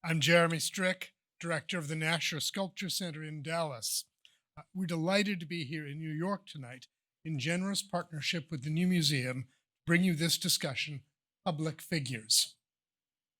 I'm Jeremy Strick, director of the Nasher Sculpture Center in Dallas. We're delighted to be here in New York tonight in generous partnership with the new museum to bring you this discussion, Public Figures.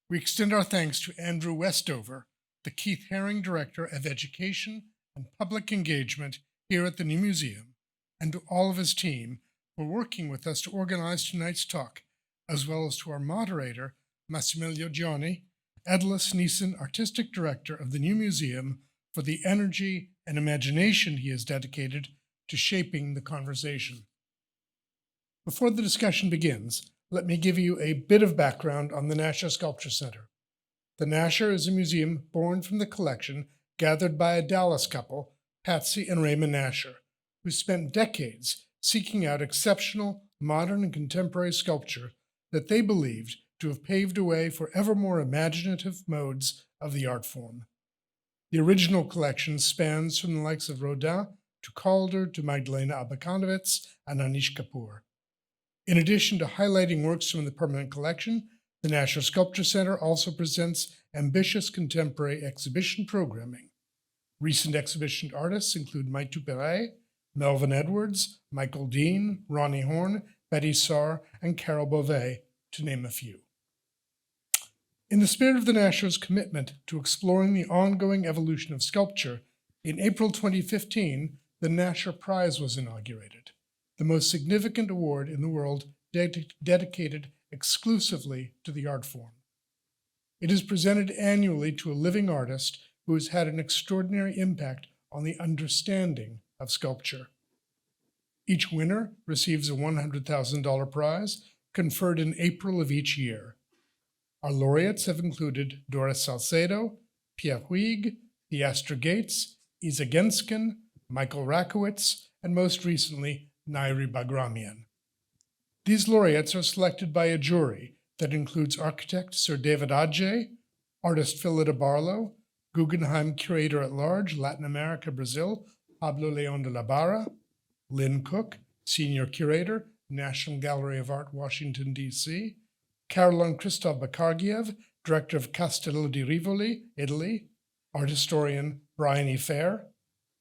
We extend our thanks to Andrew Westover, the Keith Haring Director of Education and Public Engagement here at the new museum, and to all of his team for working with us to organize tonight's talk, as well as to our moderator, Massimiliano Gioni, Edlis Neeson Artistic Director of the new museum, for the energy and imagination he has dedicated to shaping the conversation. Before the discussion begins, let me give you a bit of background on the Nasher Sculpture Center. The Nasher is a museum born from the collection gathered by a Dallas couple, Patsy and Raymond Nasher, who spent decades seeking out exceptional, modern and contemporary sculpture that they believed to have paved a way for ever more imaginative modes of the art form. The original collection spans from the likes of Rodin to Calder to Magdalena Abakanowicz and Anish Kapoor. In addition to highlighting works from the permanent collection, the Nasher Sculpture Center also presents ambitious contemporary exhibition programming. Recent exhibition artists include Maitu Pere, Melvin Edwards, Michael Dean, Ronnie Horn, Betty Saar, and Carol Beauvais, to name a few. In the spirit of the Nasher's commitment to exploring the ongoing evolution of sculpture, in April 2015, the Nasher Prize was inaugurated, the most significant award in the world dedicated exclusively to the art form. It is presented annually to a living artist who has had an extraordinary impact on the understanding of sculpture. Each winner receives a $100,000 prize conferred in April of each year. Our laureates have included Doris Salcedo, Pierre Huyghe, Theastra Gates, Isa Genskin, Michael Rakowitz, and most recently, Nairi Bagramian. These laureates are selected by a jury that includes architect Sir David Adjaye, artist Philida Barlow, Guggenheim Curator at Large, Latin America, Brazil, Pablo León de la Barra, Lynn Cook, Senior Curator, National Gallery of Art, Washington, D.C., Caroline Christoph Bakargiev, Director of Castello di Rivoli, Italy, art historian Brian E. Fair,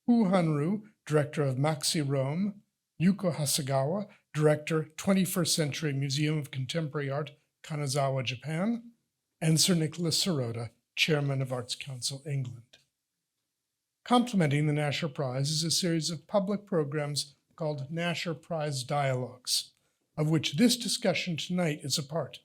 Hu Hanru, Director of Maxi Rome, Yuko Hasegawa, Director, 21st Century Museum of Contemporary Art, Kanazawa, Japan, and Sir Nicholas Sirota, Chairman of Arts Council, England. Complementing the Nasher Prize is a series of public programs called Nasher Prize Dialogues, of which this discussion tonight is a part.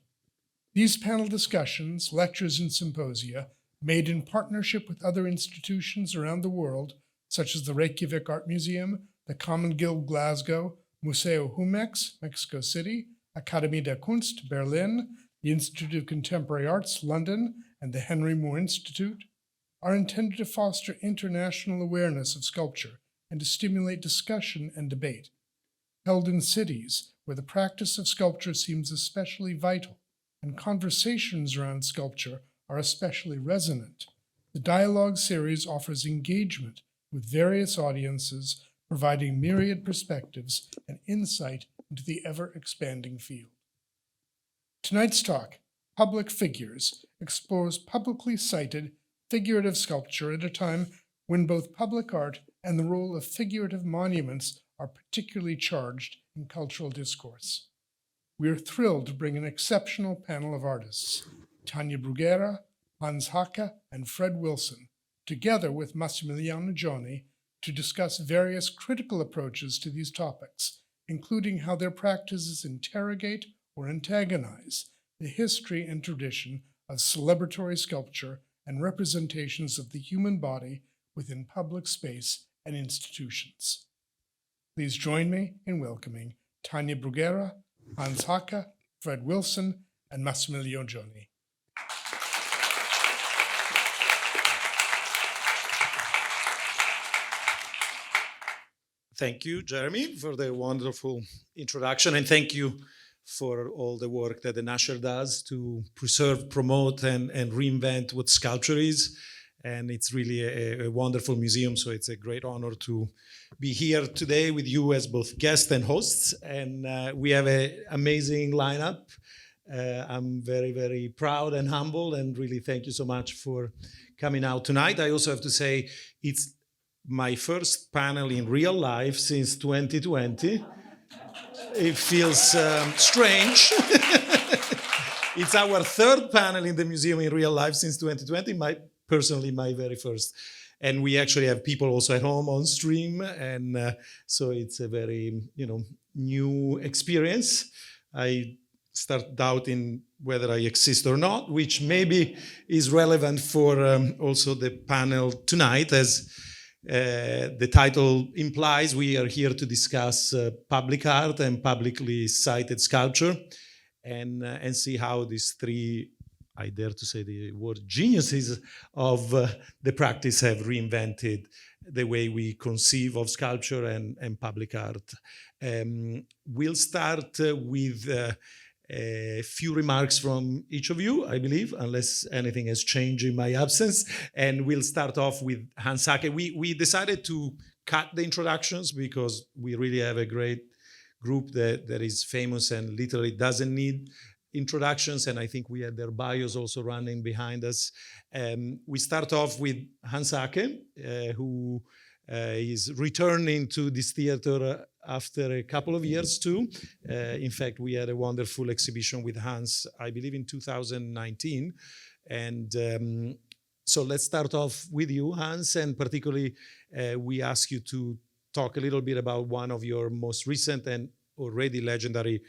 These panel discussions, lectures, and symposia, made in partnership with other institutions around the world, such as the Reykjavik Art Museum, the Common Guild Glasgow, Museo Jumex, Mexico City, Akademie der Kunst, Berlin, the Institute of Contemporary Arts, London, and the Henry Moore Institute, are intended to foster international awareness of sculpture and to stimulate discussion and debate. Held in cities where the practice of sculpture seems especially vital and conversations around sculpture are especially resonant, the dialogue series offers engagement with various audiences, providing myriad perspectives and insight into the ever-expanding field. Tonight's talk, Public Figures, explores publicly cited figurative sculpture at a time when both public art and the role of figurative monuments are particularly charged in cultural discourse. We are thrilled to bring an exceptional panel of artists, Tania Bruguera, Hans Haacke, and Fred Wilson, together with Massimiliano Gioni, to discuss various critical approaches to these topics, including how their practices interrogate or antagonize the history and tradition of celebratory sculpture and representations of the human body within public space and institutions. Please join me in welcoming Tania Bruguera, Hans Haacke, Fred Wilson, and Massimiliano Gioni. Thank you, Jeremy, for the wonderful introduction, and thank you for all the work that the Nasher does to preserve, promote, and reinvent what sculpture is. And it's really a wonderful museum, so it's a great honor to be here today with you as both guests and hosts. And we have an amazing lineup. I'm very, very proud and humble, and really thank you so much for coming out tonight. I also have to say it's my first panel in real life since 2020. It feels strange. It's our third panel in the museum in real life since 2020, personally my very first. And we actually have people also at home on stream, and so it's a very, new experience. I start doubting whether I exist or not, which maybe is relevant for also the panel tonight, as the title implies. We are here to discuss public art and publicly cited sculpture, and see how these three, I dare to say the word, geniuses of the practice have reinvented the way we conceive of sculpture and public art. We'll start with a few remarks from each of you, I believe, unless anything has changed in my absence. And we'll start off with Hans Haacke. We decided to cut the introductions because we really have a great group that is famous and literally doesn't need introductions, and I think we had their bios also running behind us. We start off with Hans Haacke, who is returning to this theater after a couple of years too. In fact, we had a wonderful exhibition with Hans, I believe in 2019. And so let's start off with you, Hans, and particularly we ask you to talk a little bit about one of your most recent and already legendary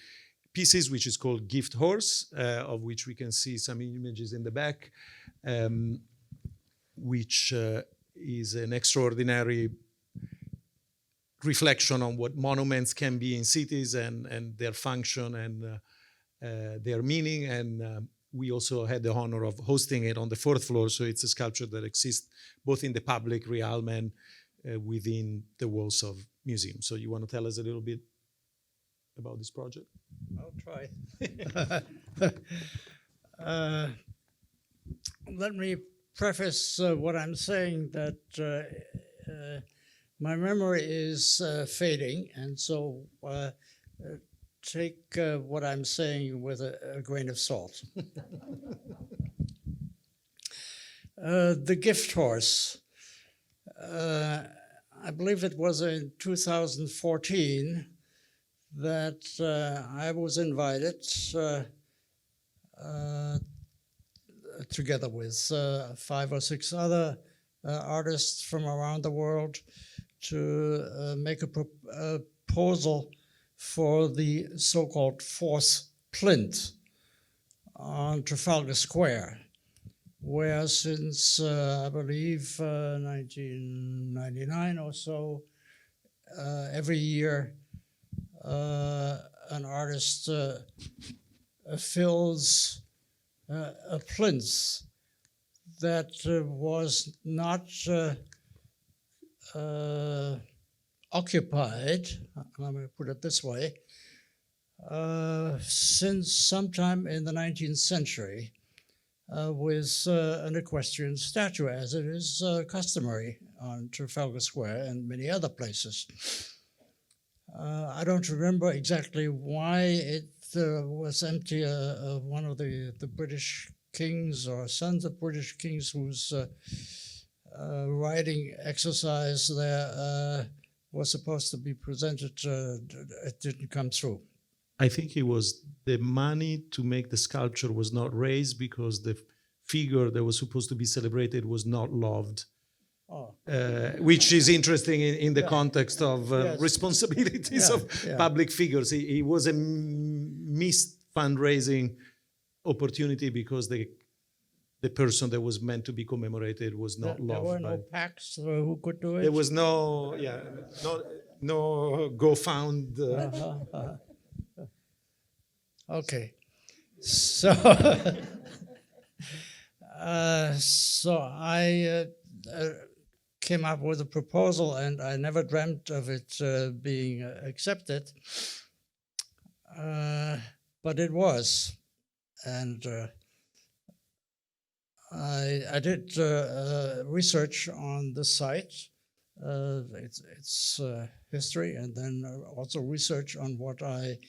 pieces, which is called Gift Horse, of which we can see some images in the back, which is an extraordinary reflection on what monuments can be in cities and their function and their meaning. And we also had the honor of hosting it on the 4th floor, so it's a sculpture that exists both in the public realm and within the walls of museums. So you want to tell us a little bit about this project? I'll try. Let me preface what I'm saying that my memory is fading, and so take what I'm saying with a grain of salt. The Gift Horse. I believe it was in 2014 that I was invited together with 5 or 6 other artists from around the world to make a proposal for the so-called fourth plinth on Trafalgar Square, where since I believe 1999 or so, every year an artist fills a plinth that was not occupied, let me put it this way, since sometime in the 19th century with an equestrian statue, as it is customary on Trafalgar Square and many other places. I don't remember exactly why it was empty. One of the British kings or sons of British kings whose riding exercise there was supposed to be presented, it didn't come through. I think it was the money to make the sculpture was not raised because the figure that was supposed to be celebrated was not loved. Oh. Which is interesting in the Yeah. context of Yes. responsibilities Yeah, of yeah. public figures. It was a missed fundraising opportunity because the person that was meant to be commemorated was not There loved. were no by- packs who could do it. There was no GoFound. Okay, so so I came up with a proposal, and I never dreamt of it being accepted, but it was, and I did research on the site, its history, and then also research on what I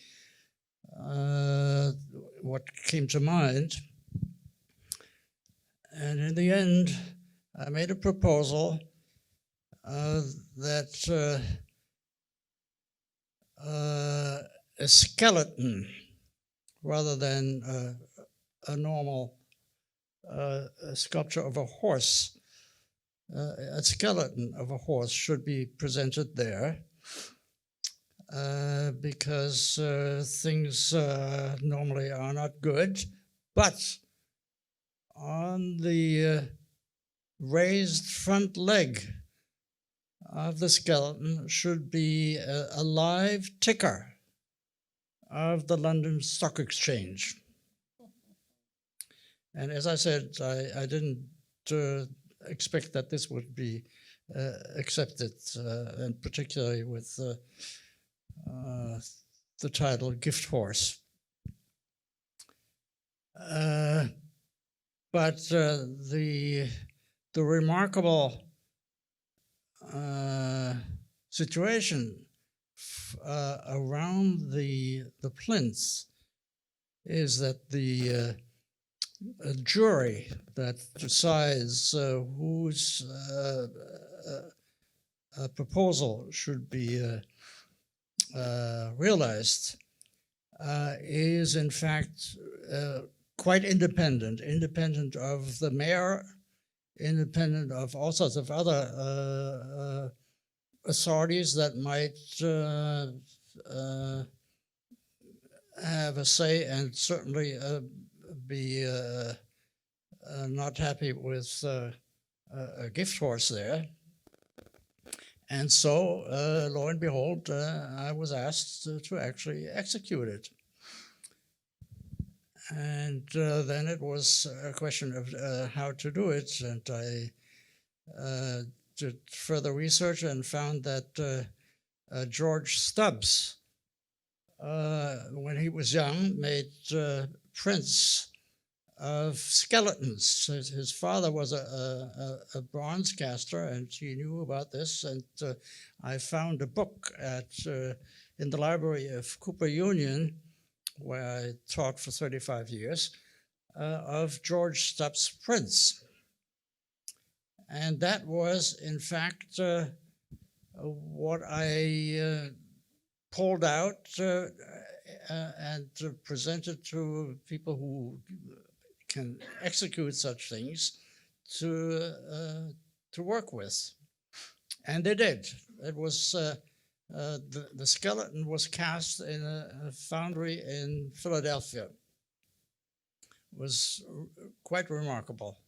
what came to mind. And in the end, I made a proposal that a skeleton, rather than a normal sculpture of a horse, a skeleton of a horse should be presented there, because things normally are not good, but on the raised front leg of the skeleton should be a live ticker of the London Stock Exchange. And as I said, I didn't expect that this would be accepted, and particularly with the title Gift Horse. But the remarkable situation around the plinth is that the jury that decides whose proposal should be realized is in fact quite independent of the mayor, independent of all sorts of other authorities that might have a say, and certainly be not happy with a gift horse there. And so, lo and behold, I was asked to actually execute it. And then it was a question of how to do it. And I did further research and found that George Stubbs, when he was young, made prints of skeletons. His father was a bronze caster, and he knew about this. And I found a book in the library of Cooper Union, where I taught for 35 years, of George Stubbs' prints. And that was, in fact, what I pulled out and presented to people who can execute such things to work with. And they did. It was the skeleton was cast in a foundry in Philadelphia. It was quite remarkable.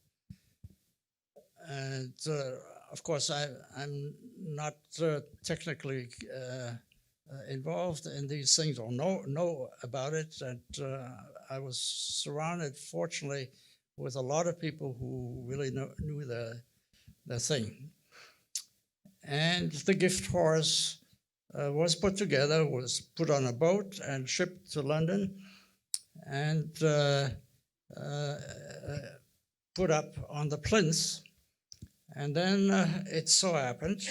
And of course, I'm not technically involved in these things or know about it. And I was surrounded, fortunately, with a lot of people who really knew the thing. And the gift horse was put together, was put on a boat and shipped to London, and put up on the plinth. And then it so happened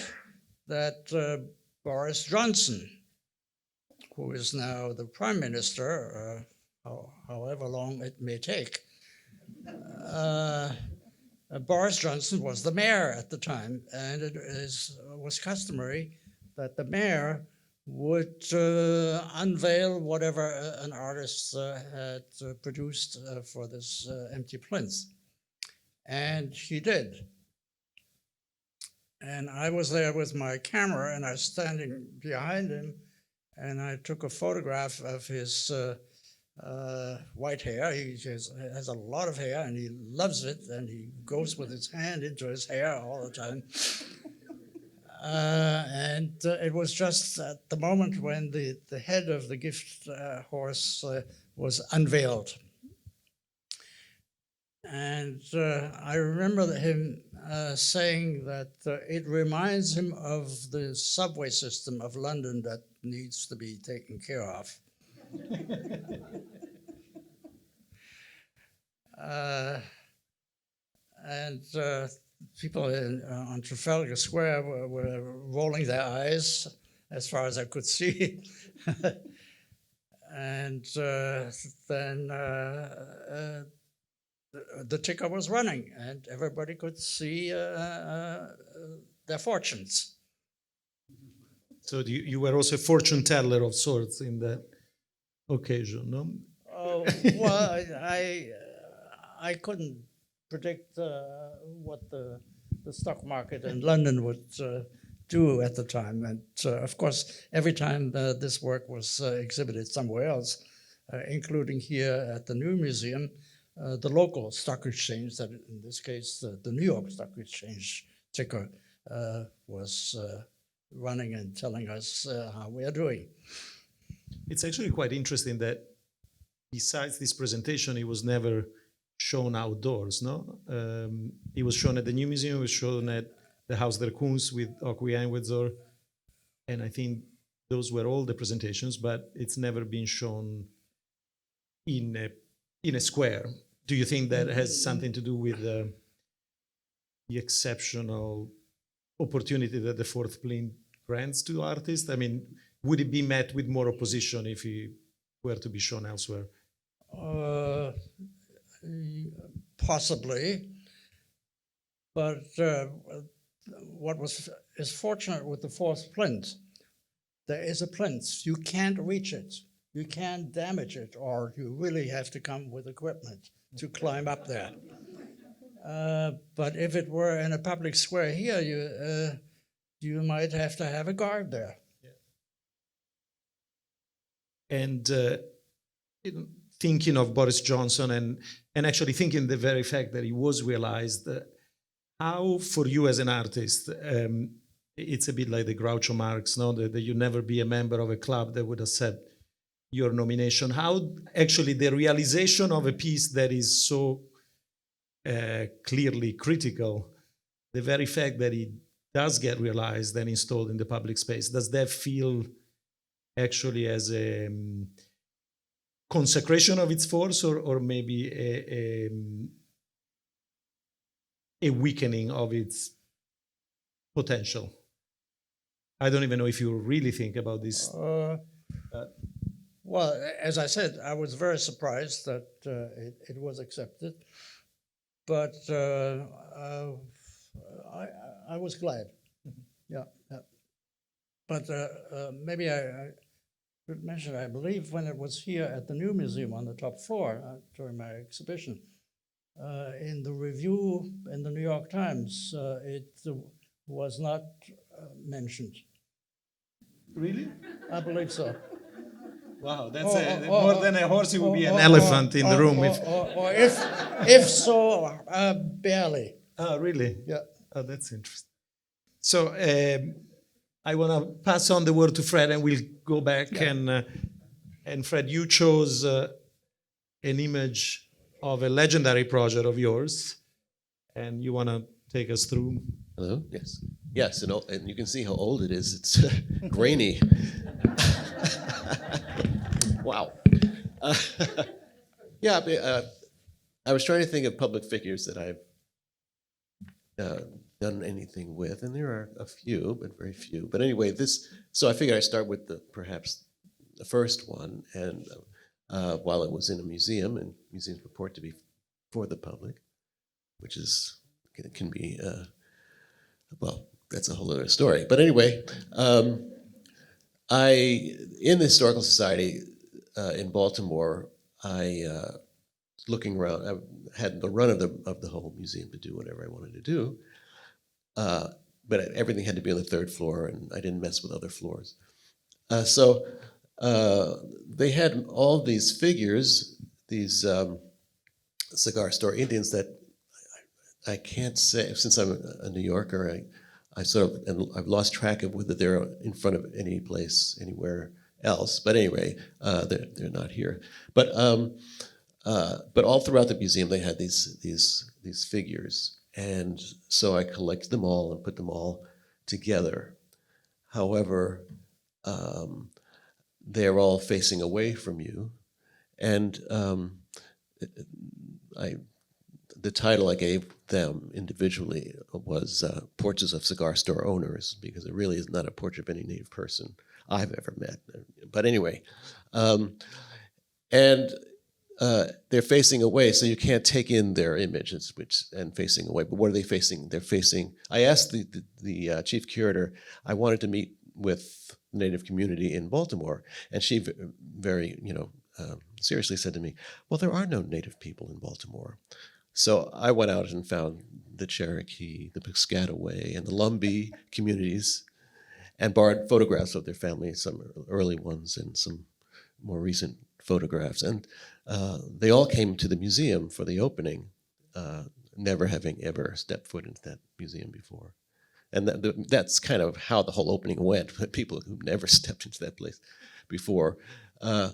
that Boris Johnson, who is now the Prime Minister, however long it may take, Boris Johnson was the mayor at the time, and it was customary that the mayor would unveil whatever an artist had produced for this empty plinth. And he did. And I was there with my camera, and I was standing behind him, and I took a photograph of his white hair. He has a lot of hair, and he loves it, and he goes with his hand into his hair all the time. And it was just at the moment when the head of the gift horse was unveiled. And I remember him saying that it reminds him of the subway system of London that needs to be taken care of. And people on Trafalgar Square were rolling their eyes as far as I could see. And then the ticker was running, and everybody could see their fortunes. So you were also a fortune teller of sorts in that occasion, no? Oh, well, I couldn't predict what the stock market in London would do at the time. And of course, every time this work was exhibited somewhere else, including here at the New Museum, the local stock exchange, that in this case, the New York Stock Exchange ticker, was running and telling us how we are doing. It's actually quite interesting that besides this presentation, it was never shown outdoors, no? It was shown at the New Museum, it was shown at the Haus der Kunst with Haacke Einwitzer, and I think those were all the presentations, but it's never been shown in a square. Do you think that has something to do with the exceptional opportunity that the fourth plane grants to artists? I mean, would it be met with more opposition if it were to be shown elsewhere? Possibly, but what is fortunate with the fourth plinth, there is a plinth. You can't reach it. You can't damage it, or you really have to come with equipment to climb up there. But if it were in a public square here, you might have to have a guard there. And thinking of Boris Johnson and actually thinking the very fact that it was realized, how for you as an artist, it's a bit like the Groucho Marx, no? That you never be a member of a club that would accept your nomination. How actually the realization of a piece that is so clearly critical, the very fact that it does get realized and installed in the public space, does that feel actually as a consecration of its force, or maybe a weakening of its potential? I don't even know if you really think about this. Well, as I said, I was very surprised that it was accepted, but I was glad. Yeah. But maybe I should mention, I believe when it was here at the New Museum on the top floor during my exhibition, in the review in the New York Times, it was not mentioned. Really? I believe so. Wow, that's more than a horse, it would be an elephant in the room. Or if so, barely. Oh, really? Yeah. Oh, that's interesting. So I want to pass on the word to Fred, and we'll go back. Yeah. And Fred, you chose an image of a legendary project of yours, and you want to take us through. Hello? Yes. Yes, and you can see how old it is. It's grainy. Wow. I was trying to think of public figures that I've done anything with, and there are a few, but very few. But anyway, so I figured I'd start with perhaps the first one, and while it was in a museum, and museums purport to be for the public, which can be, well, that's a whole other story. But anyway, in the Historical Society in Baltimore, looking around, I had the run of the whole museum to do whatever I wanted to do, but everything had to be on the third floor, and I didn't mess with other floors. So they had all these figures, these cigar store Indians that I can't say, since I'm a New Yorker, I've lost track of whether they're in front of any place anywhere else. But anyway, they're not here. But all throughout the museum, they had these figures, and so I collected them all and put them all together. However, they're all facing away from you, and the title I gave them individually was Portraits of Cigar Store Owners, because it really is not a portrait of any native person I've ever met. But anyway, And they're facing away, so you can't take in their images, and facing away. But what are they facing? They're facing. I asked the chief curator. I wanted to meet with the Native community in Baltimore, and she very seriously said to me, "Well, there are no Native people in Baltimore." So I went out and found the Cherokee, the Piscataway, and the Lumbee communities, and borrowed photographs of their families, some early ones and some more recent photographs. And they all came to the museum for the opening, never having ever stepped foot into that museum before. And that's kind of how the whole opening went, people who never stepped into that place before. Even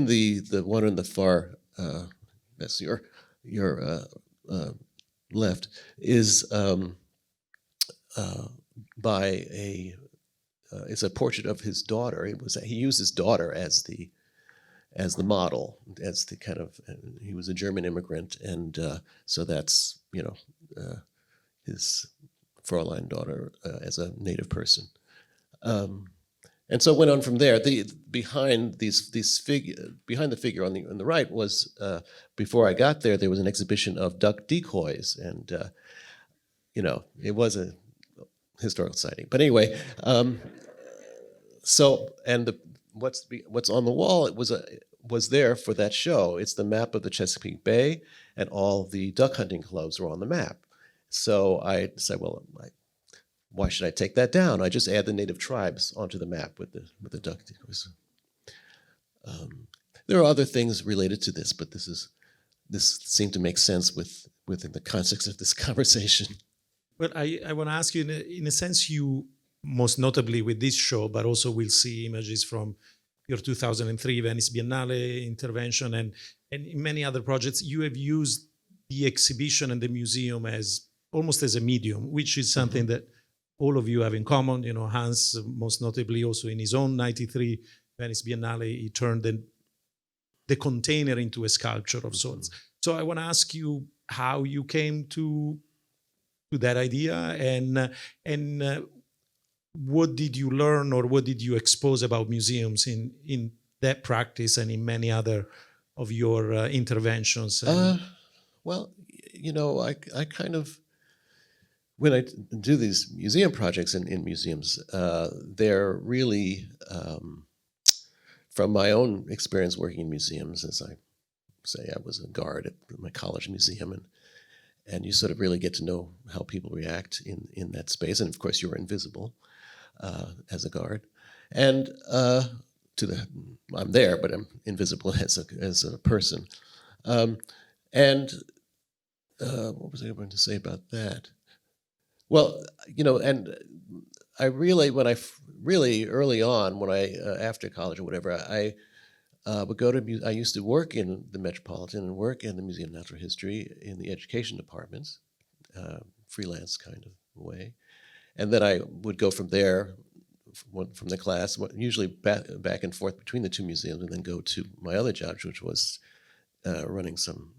the one in the far, that's your left, is by a, it's a portrait of his daughter. He used his daughter as the model, as the kind of, he was a German immigrant, and so that's his Fräulein daughter as a native person, and so it went on from there. Behind the figure on the right was, before I got there, there was an exhibition of duck decoys, and it was a historical sighting. But anyway, what's on the wall, it was there for that show. It's the map of the Chesapeake Bay, and all the duck hunting clubs were on the map. So I said, well, why should I take that down? I just add the native tribes onto the map with the duck decoys. There are other things related to this, but this seemed to make sense within the context of this conversation. Well, I want to ask you, in a sense, you most notably with this show, but also we'll see images from your 2003 Venice Biennale intervention and in many other projects, you have used the exhibition and the museum as almost as a medium, which is something that all of you have in common. Hans, most notably also in his own 93 Venice Biennale, he turned the container into a sculpture of sorts. So I want to ask you how you came to that idea, and what did you learn or what did you expose about museums in that practice and in many other of your interventions? Well, I kind of, when I do these museum projects in museums, they're really, from my own experience working in museums, as I say, I was a guard at my college museum, and you sort of really get to know how people react in that space. And of course, you're invisible as a guard. And I'm there, but I'm invisible as a person. And what was I going to say about that? Well, and I really, really early on, when I after college or whatever, I would go to. I used to work in the Metropolitan and work in the Museum of Natural History in the education departments, freelance kind of way, and then I would go from there, from the class, usually back and forth between the two museums, and then go to my other job, which was running some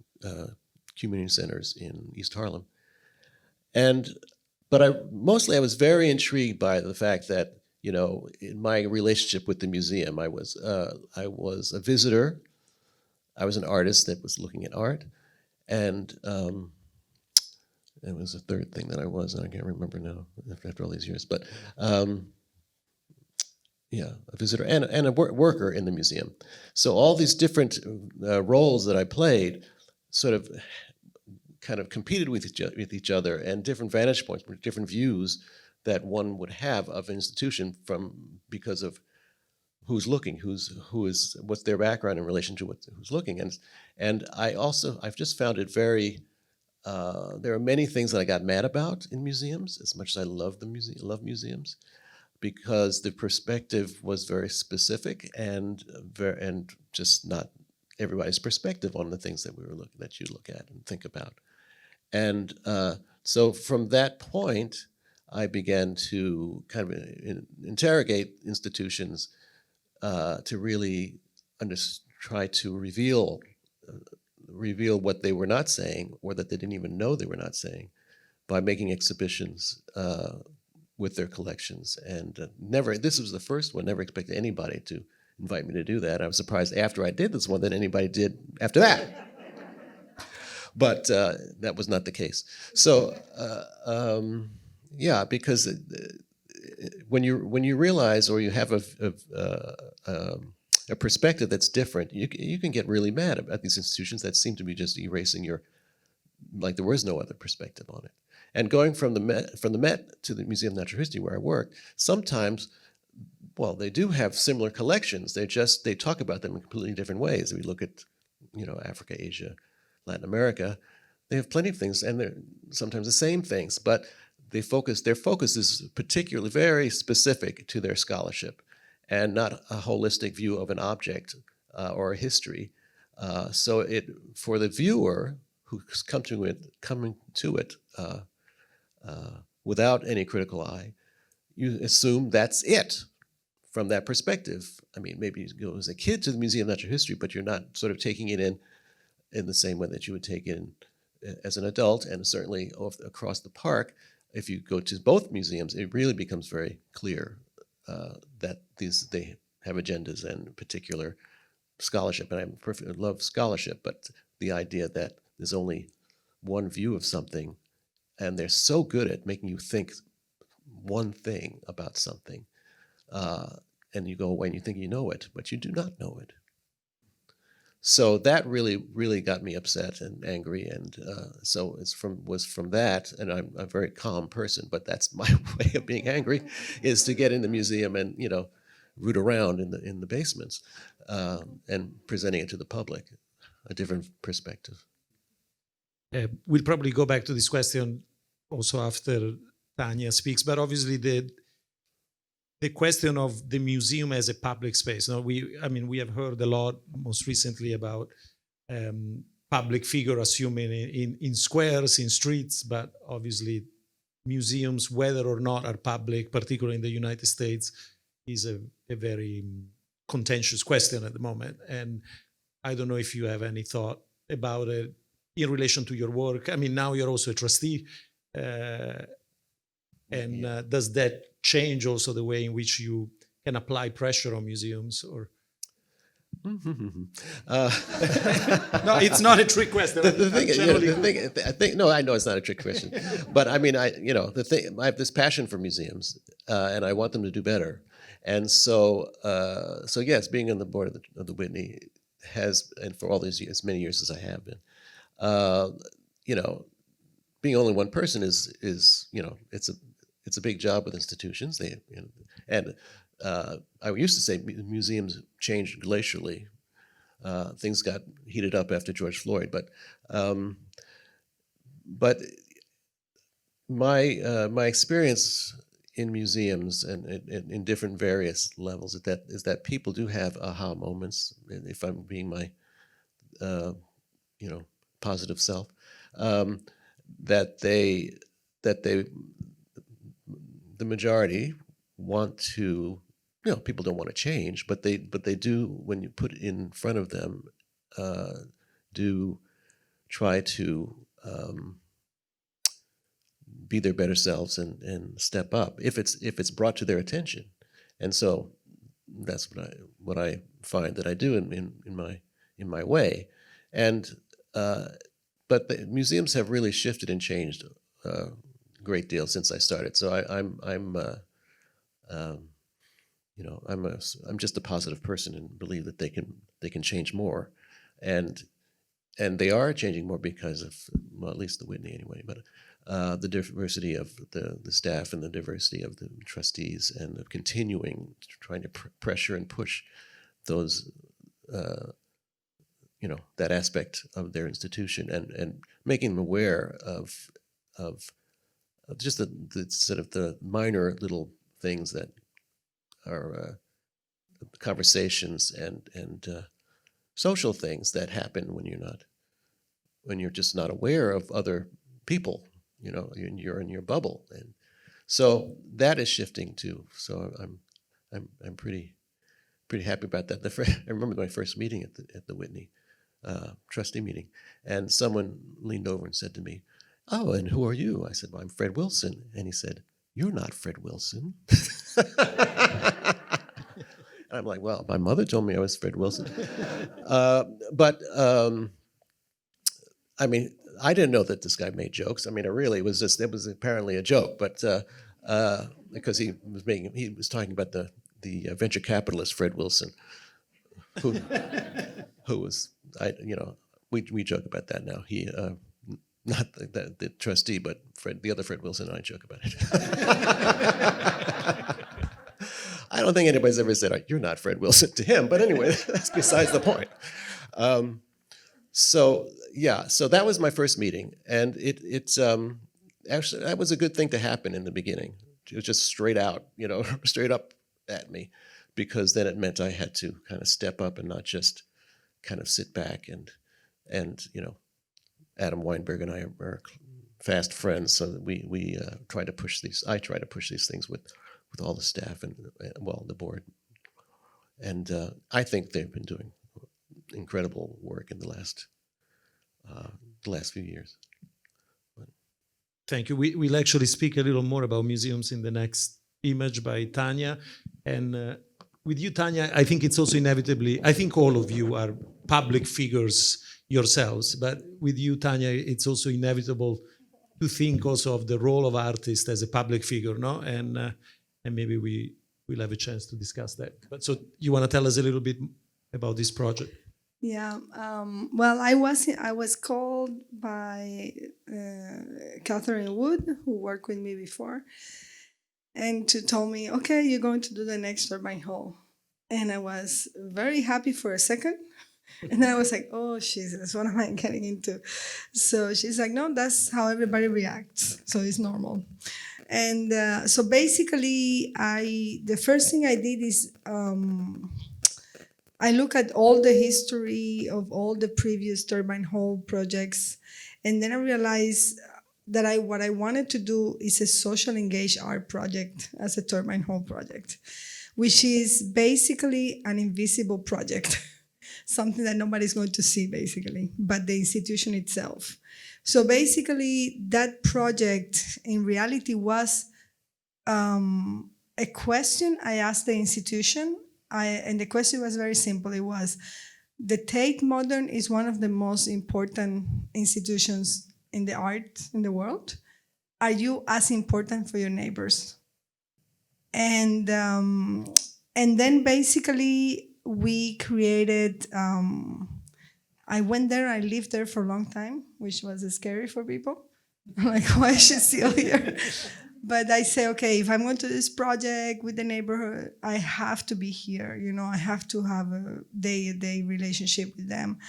community centers in East Harlem, But I was very intrigued by the fact that, in my relationship with the museum, I was a visitor. I was an artist that was looking at art, and it was a third thing that I was, and I can't remember now after all these years. But a visitor and a worker in the museum. So all these different roles that I played, sort of, kind of competed with each other, and different vantage points, different views that one would have of an institution because of who's looking, what's their background in relation to who's looking, and I've just found it very. There are many things that I got mad about in museums, as much as I love museums, because the perspective was very specific and just not everybody's perspective on the things that you look at and think about. And so from that point, I began to kind of interrogate institutions to really try to reveal what they were not saying, or that they didn't even know they were not saying, by making exhibitions with their collections. And this was the first one, never expected anybody to invite me to do that. I was surprised after I did this one that anybody did after that. But that was not the case. So, yeah, because when you realize, or you have a perspective that's different, you can get really mad about these institutions that seem to be just erasing like there was no other perspective on it. And going from the Met to the Museum of Natural History, where I work, sometimes, well, they do have similar collections. They talk about them in completely different ways. If we look at, Africa, Asia, Latin America, they have plenty of things, and they're sometimes the same things, but their focus is particularly very specific to their scholarship, and not a holistic view of an object or a history. So for the viewer who's coming to it without any critical eye, you assume that's it from that perspective. I mean, maybe you go as a kid to the Museum of Natural History, but you're not sort of taking it in the same way that you would take it in as an adult, and certainly across the park. If you go to both museums, it really becomes very clear that they have agendas and particular scholarship. And I love scholarship, but the idea that there's only one view of something, and they're so good at making you think one thing about something, and you go away and you think you know it, but you do not know it. So that really, really got me upset and angry, and so was from that. And I'm a very calm person, but that's my way of being angry, is to get in the museum and root around in the basements and presenting it to the public, a different perspective. We'll probably go back to this question also after Tanya speaks, but obviously the question of the museum as a public space. We have heard a lot most recently about public figure assuming in squares, in streets, but obviously museums, whether or not are public, particularly in the United States, is a very contentious question at the moment. And I don't know if you have any thought about it in relation to your work. I mean, now you're also a trustee. Does that change also the way in which you can apply pressure on museums? Or no, it's not a trick question. I know it's not a trick question, but I mean, I have this passion for museums, and I want them to do better. And so yes, being on the board of the Whitney has, and for all these years, as many years as I have been, being only one person is it's a big job with institutions. I used to say museums changed glacially. Things got heated up after George Floyd, but my experience in museums and in different various levels is that people do have aha moments. If I'm being my positive self, that the majority want to, people don't want to change, but they do, when you put it in front of them, do try to be their better selves and step up if it's brought to their attention. And so that's what I find that I do in my way. And but the museums have really shifted and changed a great deal since I started. So I'm just a positive person and believe that they can change more, and they are changing more because of, well, at least the Whitney anyway, but the diversity of the staff and the diversity of the trustees, and of continuing trying to pressure and push those that aspect of their institution, and making them aware of just the sort of the minor little things that are conversations and social things that happen when you're just not aware of other people. You're in your bubble, and so that is shifting too. So I'm pretty happy about that. I remember my first meeting at the Whitney trustee meeting, and someone leaned over and said to me, "Oh, and who are you?" I said, "Well, I'm Fred Wilson." And he said, "You're not Fred Wilson." And I'm like, "Well, my mother told me I was Fred Wilson." But I mean, I didn't know that this guy made jokes. I mean, it was apparently a joke, but because he was talking about the venture capitalist Fred Wilson, who was, we joke about that now. He not the trustee, but the other Fred Wilson and I joke about it. I don't think anybody's ever said, "You're not Fred Wilson" to him, but anyway, that's besides the point. So that was my first meeting, and it's actually, that was a good thing to happen in the beginning. It was just straight out, straight up at me, because then it meant I had to kind of step up and not just kind of sit back and Adam Weinberg and I are fast friends, so that we try to push these. I try to push these things with all the staff and the board, and I think they've been doing incredible work in the last few years. Thank you. We'll actually speak a little more about museums in the next image by Tanya. And with you, Tanya, I think it's also inevitably, I think all of you are public figures yourselves, but with you, Tanya, it's also inevitable to think also of the role of artist as a public figure, no? And maybe we'll have a chance to discuss that. But so you want to tell us a little bit about this project? Yeah, well, I was called by Catherine Wood, who worked with me before, and to tell me, okay, you're going to do the next Turbine Hall. And I was very happy for a second. And then I was like, oh, Jesus, what am I getting into? So she's like, no, that's how everybody reacts. So it's normal. And so basically, the first thing I did is I look at all the history of all the previous Turbine Hall projects, and then I realized that what I wanted to do is a social engaged art project as a Turbine Hall project, which is basically an invisible project, something that nobody's going to see basically, but the institution itself. So basically that project in reality was a question I asked the institution, and the question was very simple. It was, the Tate Modern is one of the most important institutions in the art in the world. Are you as important for your neighbors? And then basically we created, I went there, I lived there for a long time, which was scary for people. Like, why is she still here? But I say, okay, if I'm going to do this project with the neighborhood, I have to be here. I have to have a day-to-day relationship with them.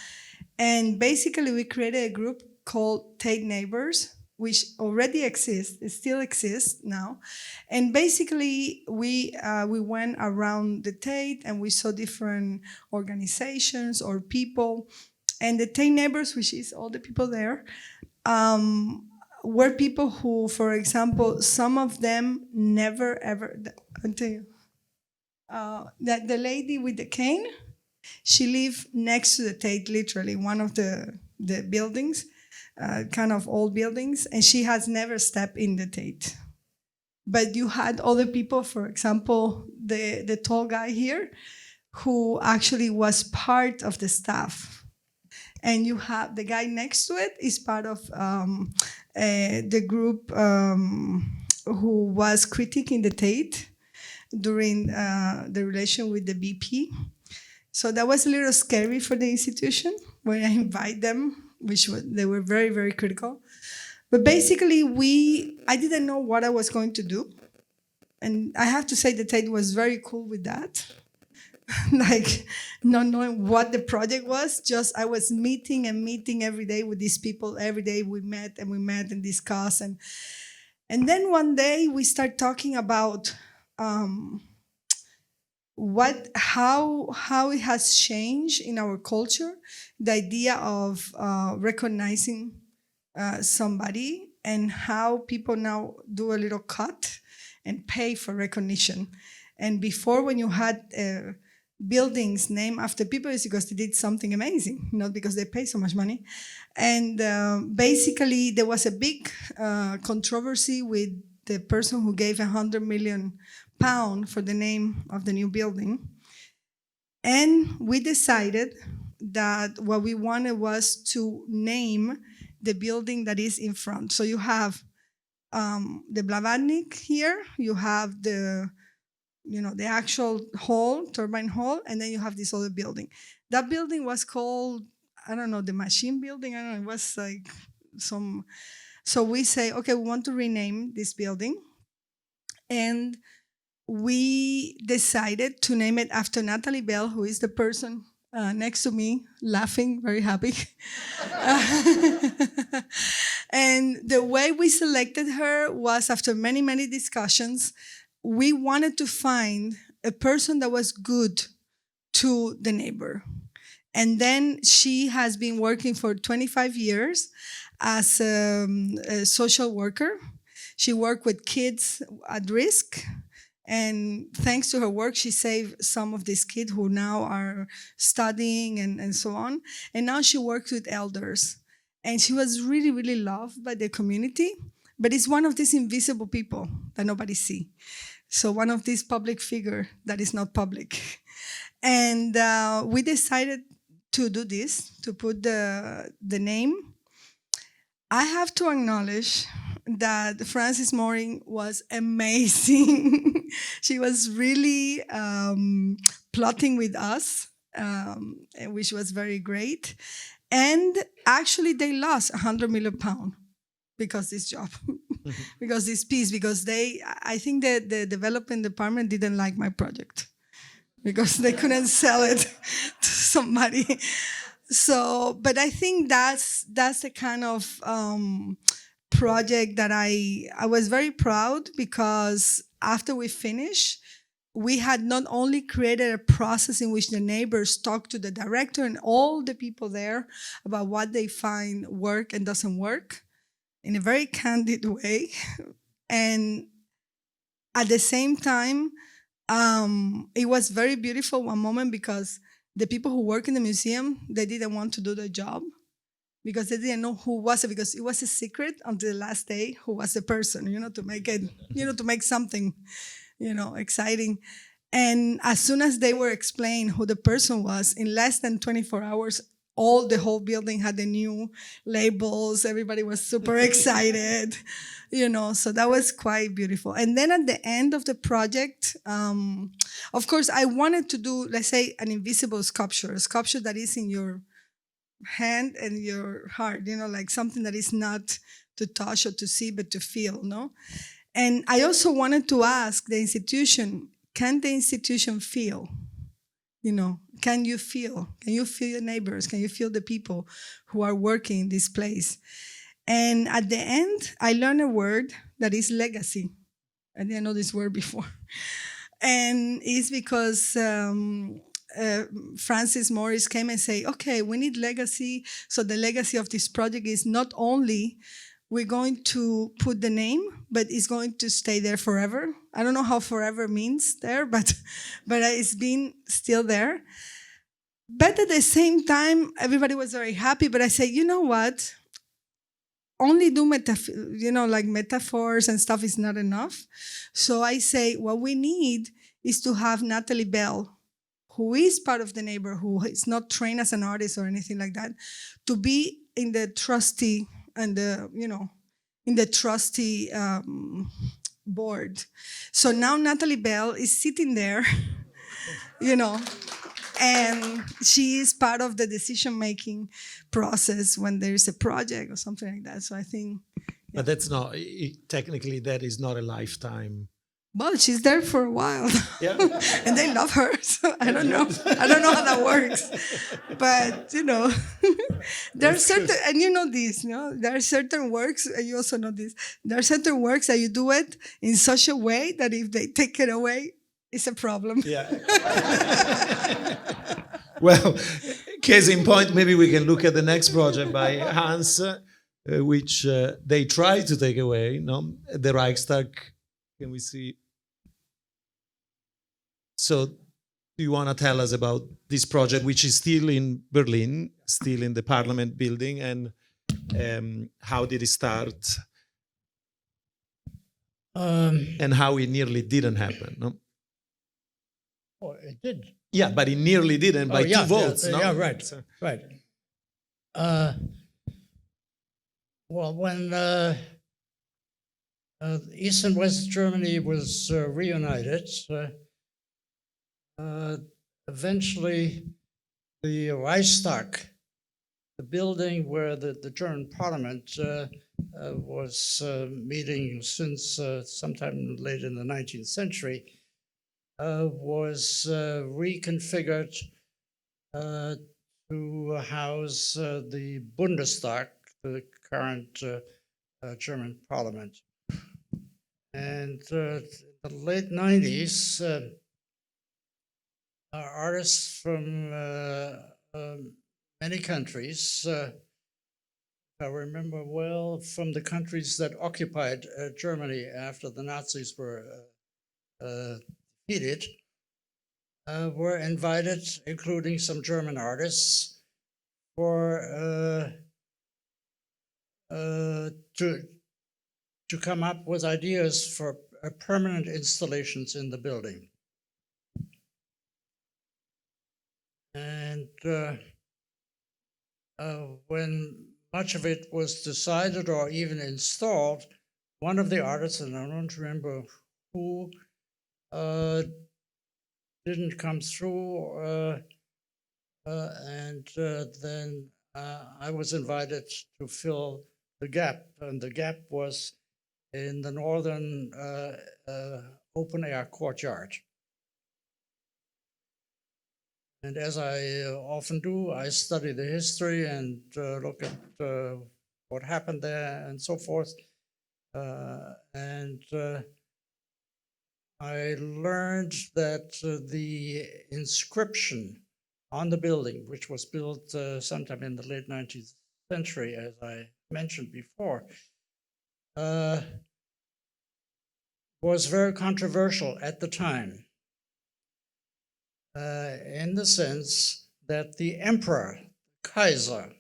And basically, we created a group called Tate Neighbors, which already exists. It still exists now. And basically, we went around the Tate and we saw different organizations or people. And the Tate Neighbors, which is all the people there, were people who, for example, some of them never ever, I'll tell you, that the lady with the cane, she lived next to the Tate, literally, one of the buildings, kind of old buildings, and she has never stepped in the Tate. But you had other people, for example, the tall guy here, who actually was part of the staff. And you have the guy next to it is part of the group who was critiquing the Tate during the relation with the BP. So that was a little scary for the institution when I invite them, they were very, very critical. But basically, I didn't know what I was going to do. And I have to say the Tate was very cool with that. Like, not knowing what the project was, just I was meeting every day with these people. Every day we met and discussed. And then one day we start talking about how it has changed in our culture, the idea of recognizing somebody, and how people now do a little cut and pay for recognition. And before, when you had buildings named after people, it's because they did something amazing, not because they pay so much money. And basically, there was a big controversy with the person who gave £100 million for the name of the new building. And we decided that what we wanted was to name the building that is in front. So you have the Blavatnik here, you have the actual hall, turbine hall, and then you have this other building. That building was called, I don't know, the machine building. I don't know, it was like some. So we say, okay, we want to rename this building. And we decided to name it after Natalie Bell, who is the person next to me, laughing, very happy. And the way we selected her was after many, many discussions. We wanted to find a person that was good to the neighbor. And then she has been working for 25 years as a social worker. She worked with kids at risk. And thanks to her work, she saved some of these kids who now are studying and so on. And now she works with elders. And she was really, really loved by the community. But it's one of these invisible people that nobody sees. So one of these public figures that is not public. And we decided to do this, to put the name. I have to acknowledge that Frances Morin was amazing. She was really plotting with us, which was very great. And actually they lost £100 million because this job, because this piece, because I think that the development department didn't like my project because they couldn't sell it to somebody. So, but I think that's the kind of project that I was very proud, because after we finished, we had not only created a process in which the neighbors talk to the director and all the people there about what they find work and doesn't work in a very candid way. And at the same time, it was very beautiful one moment, because the people who work in the museum, they didn't want to do the job because they didn't know who was it, because it was a secret until the last day who was the person, to make it, to make something, exciting. And as soon as they were explained who the person was, in less than 24 hours, the whole building had the new labels. Everybody was super excited, so that was quite beautiful. And then at the end of the project, of course, I wanted to do, let's say, an invisible sculpture, a sculpture that is in your hand and your heart, like something that is not to touch or to see, but to feel, no? And I also wanted to ask the institution, can the institution feel? Can you feel? Can you feel your neighbors? Can you feel the people who are working in this place? And at the end, I learned a word that is legacy. I didn't know this word before. And it's because Frances Morris came and said, okay, we need legacy. So the legacy of this project is not only we're going to put the name, but it's going to stay there forever. I don't know how forever means there, but it's been still there. But at the same time, everybody was very happy. But I said, you know what? Only do metaphors and stuff is not enough. So I say, what we need is to have Natalie Bell, who is part of the neighborhood, who is not trained as an artist or anything like that, to be in the trustee and in the trustee board. So now Natalie Bell is sitting there, and she is part of the decision-making process when there is a project or something like that. So I think... But that's not, technically, that is not a lifetime. Well, she's there for a while. Yeah. And they love her. So I don't know. I don't know how that works. But, there are certain, and this, there are certain works, and you also know this, there are certain works that you do it in such a way that if they take it away, it's a problem. Yeah. Well, case in point, maybe we can look at the next project by Hans, which they try to take away, the Reichstag. Can we see? So do you want to tell us about this project, which is still in Berlin, still in the Parliament building, and how did it start? and how it nearly didn't happen. No? Oh, it did. Yeah, but it nearly didn't by yeah, two votes. yeah, no? yeah, right, So- right. Well, when East and West Germany was reunited, eventually the Reichstag, the building where the German parliament was meeting since sometime late in the 19th century, was reconfigured to house the Bundestag, the current German parliament. And in the late 90s, artists from many countries, if I remember well, from the countries that occupied Germany after the Nazis were defeated, were invited, including some German artists, for to come up with ideas for permanent installations in the building. And when much of it was decided or even installed, one of the artists, and I don't remember who, didn't come through, and then I was invited to fill the gap, and the gap was in the northern open-air courtyard. And as I often do, I study the history and look at what happened there and so forth. And I learned that the inscription on the building, which was built sometime in the late 19th century, as I mentioned before, was very controversial at the time, in the sense that the emperor, Kaiser,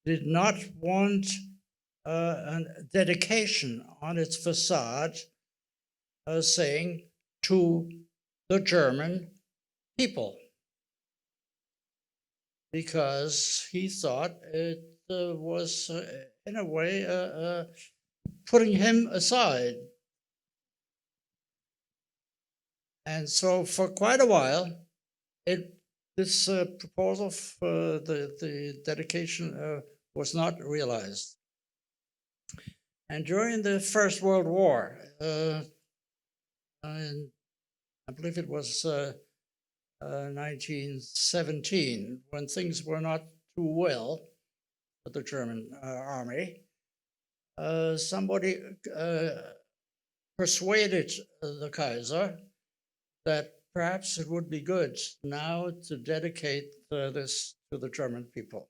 did not want a dedication on its facade saying to the German people, because he thought it was, in a way, putting him aside. And so for quite a while, this proposal for the dedication was not realized. And during the First World War, and I believe it was 1917, when things were not too well for the German army, somebody persuaded the Kaiser that perhaps it would be good now to dedicate this to the German people.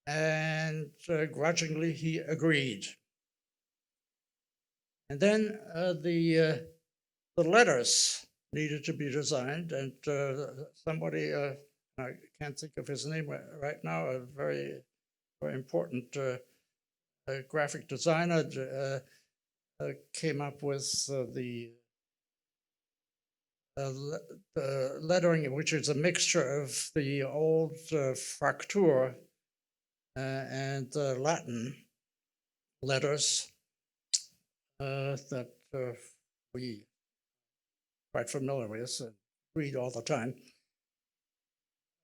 And grudgingly, he agreed. And then the letters needed to be designed, and somebody, I can't think of his name right now, a very, very important graphic designer came up with the lettering, which is a mixture of the old Fraktur and Latin letters that we quite familiar with and read all the time.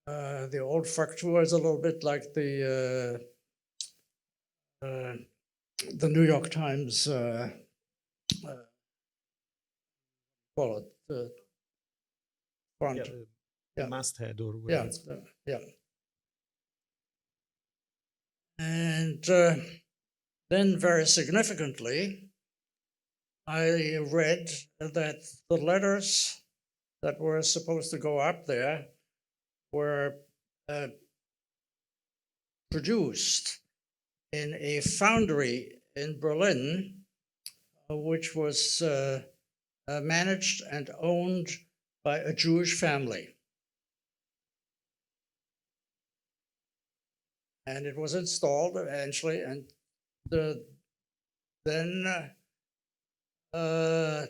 The old Fraktur is a little bit like the New York Times call it font. Yeah, the Yeah. masthead or Yeah, whatever. yeah. And then very significantly, I read that the letters that were supposed to go up there were produced in a foundry in Berlin, which was managed and owned by a Jewish family. And it was installed eventually, and then as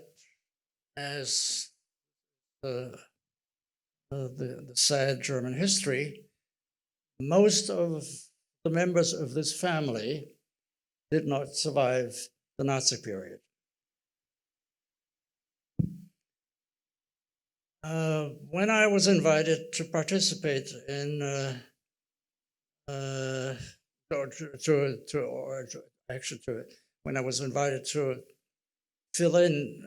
the sad German history, most of the members of this family did not survive the Nazi period. When I was invited to participate in, when I was invited to fill in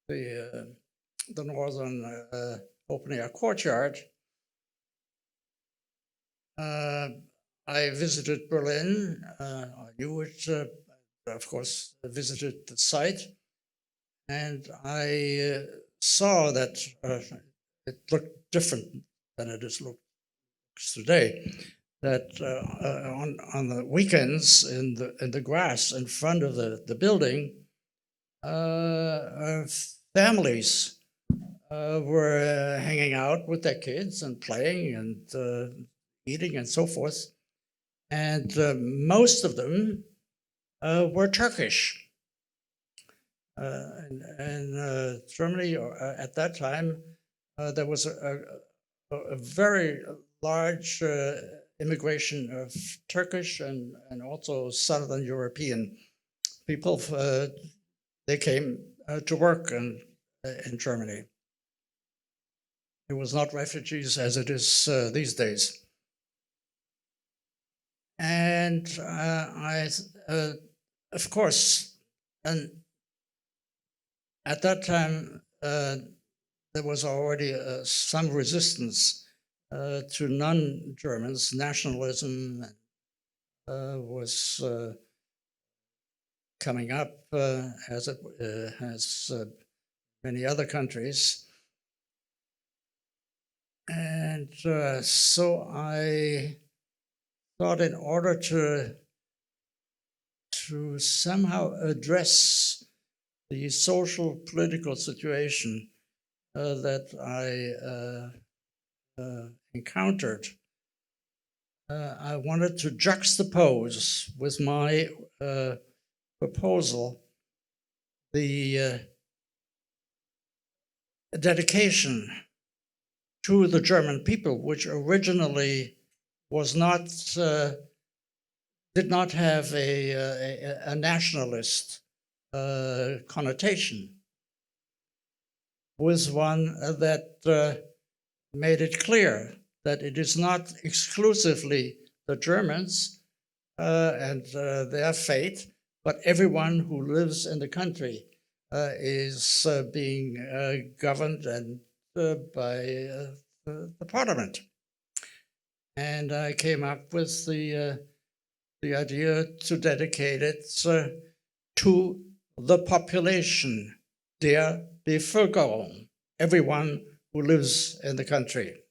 the northern open air courtyard, I visited Berlin. I knew it, of course, I visited the site, and I saw that it looked different than it looks today. That on the weekends in the grass in front of the building, families were hanging out with their kids and playing and eating and so forth. And most of them were Turkish. And Germany, at that time, there was a very large immigration of Turkish and also Southern European people. They came to work in Germany. It was not refugees as it is these days. And of course, and at that time, there was already some resistance to non-Germans. Nationalism was coming up as it has many other countries. And so I thought in order to somehow address the social political situation that I encountered, I wanted to juxtapose with my proposal the dedication to the German people, which originally was not, did not have a nationalist connotation, was one that made it clear that it is not exclusively the Germans and their fate, but everyone who lives in the country is being governed and by the parliament. And I came up with the idea to dedicate it to the population, der Bevölkerung, everyone who lives in the country.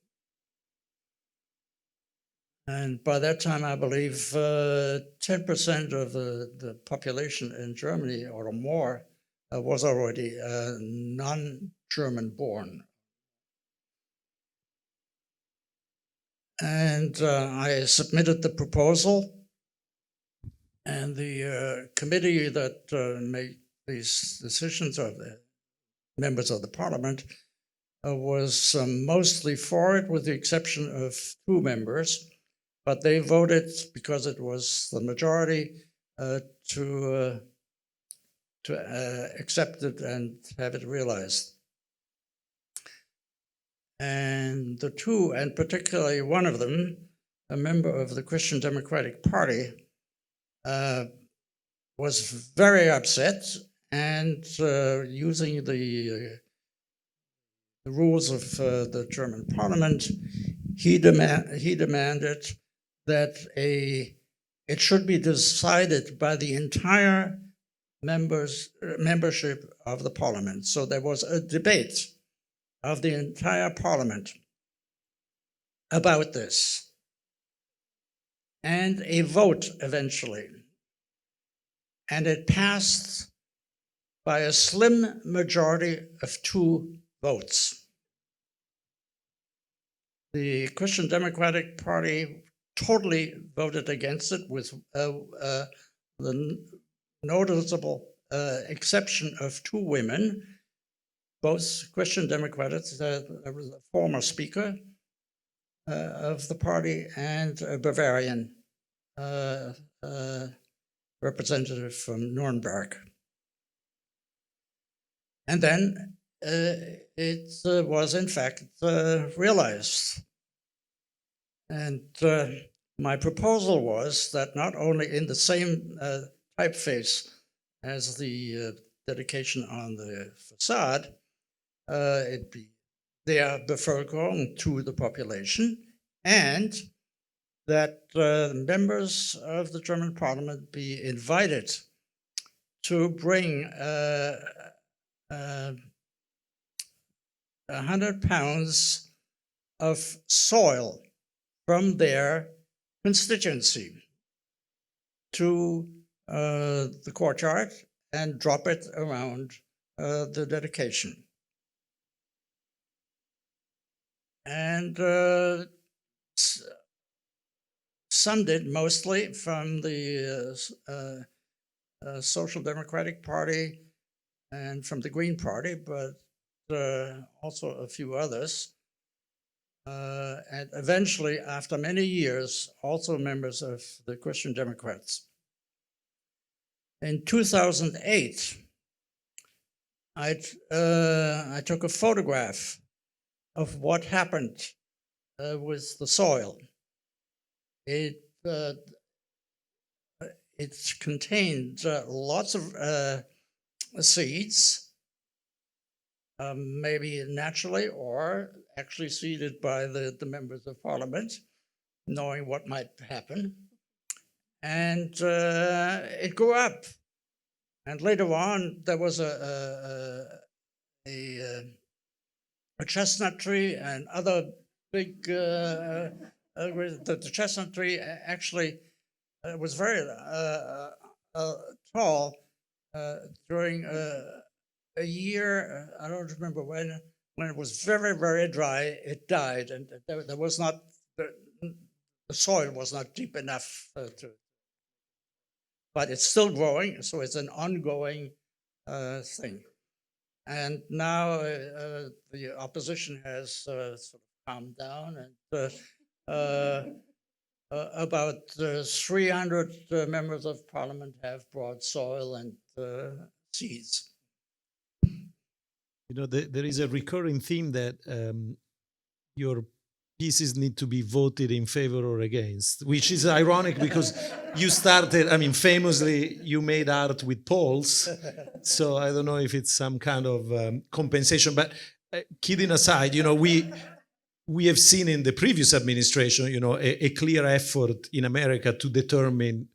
And by that time, I believe 10% of the population in Germany or more was already non-German born. And I submitted the proposal, and the committee that made these decisions, of the members of the parliament, was mostly for it, with the exception of 2 members. But they voted, because it was the majority, to accept it and have it realized. And the 2, and particularly one of them, a member of the Christian Democratic Party, was very upset, and using the rules of the German parliament, he demanded that it should be decided by the entire membership of the parliament. So there was a debate of the entire parliament about this, and a vote eventually. And it passed by a slim majority of 2 votes. The Christian Democratic Party totally voted against it, with the noticeable exception of two women, both Christian Democrats, there was a former speaker of the party and a Bavarian representative from Nuremberg. And then it was in fact realized. And my proposal was that not only in the same typeface as the dedication on the facade, it be der Bevölkerung, to the population, and that members of the German parliament be invited to bring 100 pounds of soil from their constituency to the courtyard and drop it around the dedication. And some did, mostly from the Social Democratic Party and from the Green Party, but also a few others. And eventually, after many years, also members of the Christian Democrats. In 2008, I took a photograph of what happened with the soil. It contained lots of seeds, maybe naturally or actually seeded by the members of parliament, knowing what might happen. And it grew up. And later on, there was a chestnut tree and other big, the chestnut tree actually was very tall during a year, I don't remember when it was very, very dry, it died, and there was not, the soil was not deep enough but it's still growing, so it's an ongoing thing. And now the opposition has sort of calmed down, and about 300 members of parliament have brought soil and seeds. You know, there is a recurring theme that your pieces need to be voted in favor or against, which is ironic because you started, I mean, famously, you made art with polls. So I don't know if it's some kind of compensation, but kidding aside, you know, we have seen in the previous administration, you know, a clear effort in America to determine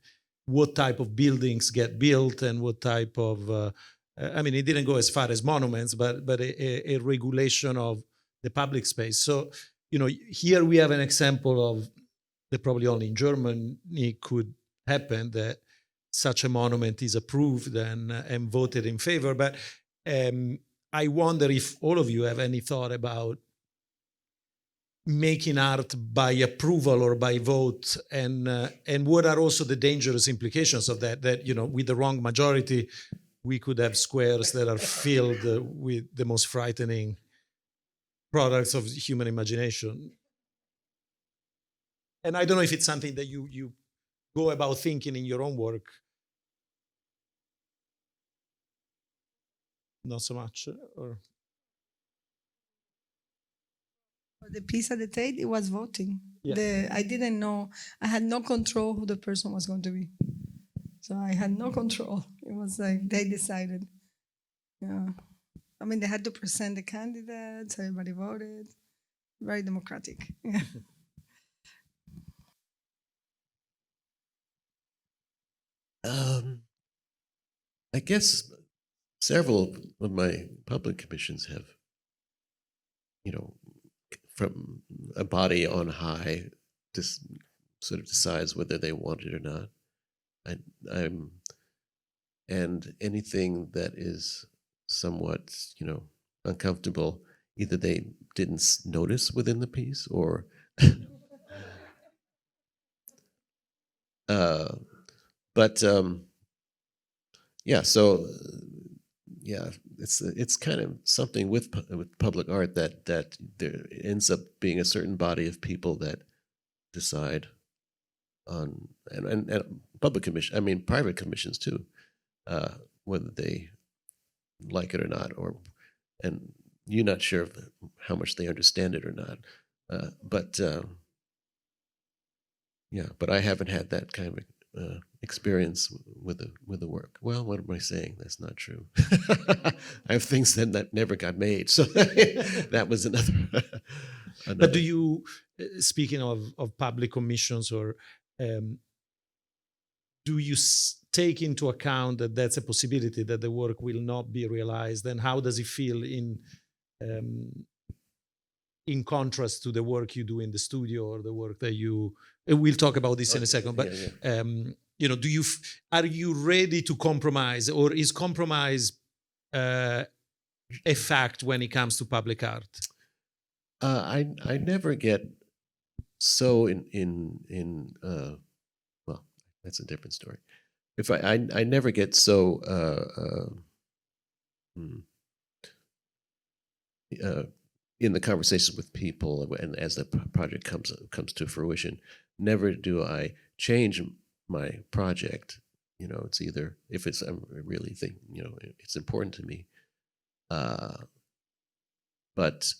what type of buildings get built and what type of, I mean, it didn't go as far as monuments, but a regulation of the public space. So, you know, here we have an example of that probably only in Germany could happen, that such a monument is approved and voted in favor. But I wonder if all of you have any thought about making art by approval or by vote, and what are also the dangerous implications of that, that, you know, with the wrong majority, we could have squares that are filled with the most frightening products of human imagination. And I don't know if it's something that you go about thinking in your own work. Not so much, or The piece at the Tate, it was voting. Yeah. I didn't know, I had no control who the person was going to be. So I had no control. It was like they decided. Yeah. I mean, they had to present the candidates, everybody voted. Very democratic. Yeah. I guess several of my public commissions have, you know, from a body on high, just sort of decides whether they want it or not. And anything that is somewhat, you know, uncomfortable, either they didn't notice within the piece, or but yeah, so yeah, it's kind of something with public art that there ends up being a certain body of people that decide on and public commission. I mean, private commissions too, whether they like it or not, and you're not sure of how much they understand it or not. But yeah, but I haven't had that kind of experience with the work. Well, what am I saying? That's not true. I have things that never got made, so that was another. But do you, speaking of public commissions, or do you take into account that that's a possibility that the work will not be realized, and how does it feel in contrast to the work you do in the studio or the work that you? We'll talk about this in a second, but you know, are you ready to compromise, or is compromise a fact when it comes to public art? I never get so well, that's a different story. If I never get so in the conversations with people, and as the project comes to fruition, never do I change my project. You know, it's either, if it's, I really think, you know, it's important to me, but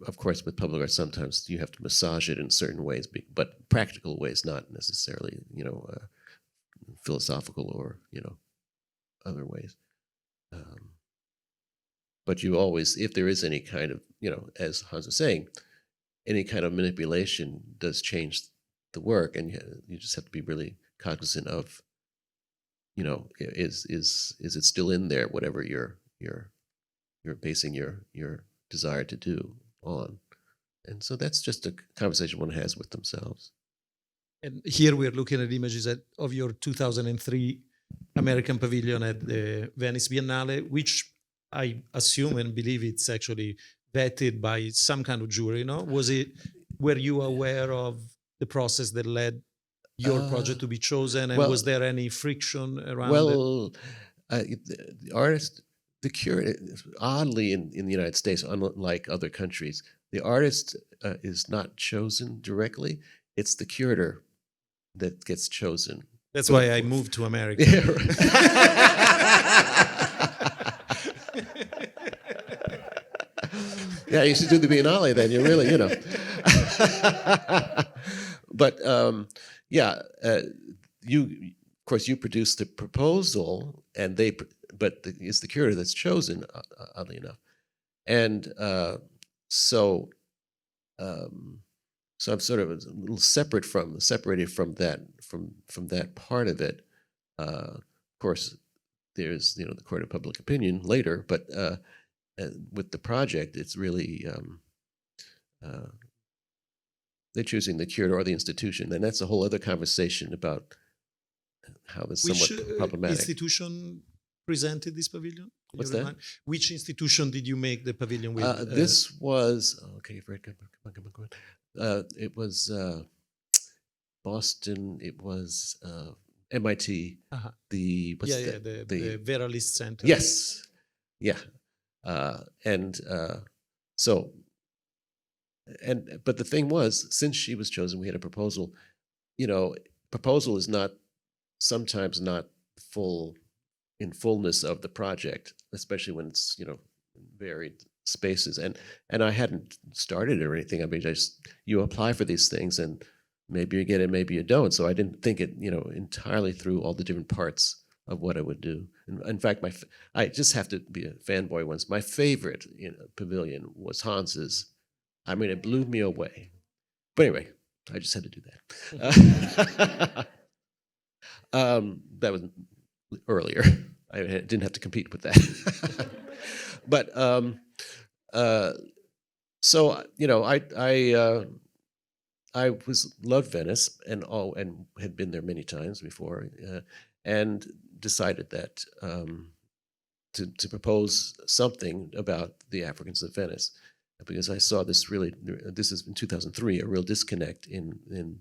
of course with public art sometimes you have to massage it in certain ways, but practical ways, not necessarily, you know, philosophical or, you know, other ways. But you always, if there is any kind of, you know, as Hans was saying, any kind of manipulation does change the work, and you just have to be really cognizant of, you know, is it still in there, whatever you're basing your desire to do on. And so that's just a conversation one has with themselves. And here we're looking at images of your 2003 American Pavilion at the Venice Biennale, which I assume and believe it's actually vetted by some kind of jury, no? Were you aware of the process that led your project to be chosen, and was there any friction around it? The artist, the curator, oddly in the United States, unlike other countries, the artist is not chosen directly. It's the curator that gets chosen. That's why I moved to America. Yeah, right. Yeah, you should do the Biennale then. You really, you know. But yeah, you, of course, you produce the proposal, and it's the curator that's chosen, oddly enough. And so I'm sort of a little separated from that part of it. Of course, there's, you know, the court of public opinion later, but with the project, it's really they're choosing the curator or the institution, and that's a whole other conversation about how that's somewhat problematic. Which institution presented this pavilion? What's that? Which institution did you make the pavilion with? This was Fred. Come on. It was Boston. It was MIT. Uh-huh. The Veralist Center. Yes. Yeah. But the thing was, since she was chosen, we had a proposal. You know, proposal is sometimes not in fullness of the project, especially when it's, you know, varied spaces. And I hadn't started it or anything. I mean, you apply for these things, and maybe you get it, maybe you don't. So I didn't think it, you know, entirely through all the different parts of what I would do. In fact, I just have to be a fanboy once. My favorite, you know, pavilion was Hans's. I mean, it blew me away. But anyway, I just had to do that. That was earlier. I didn't have to compete with that. But so, you know, I loved Venice and had been there many times before, and decided that to propose something about the Africans of Venice, because I saw this is in 2003, a real disconnect in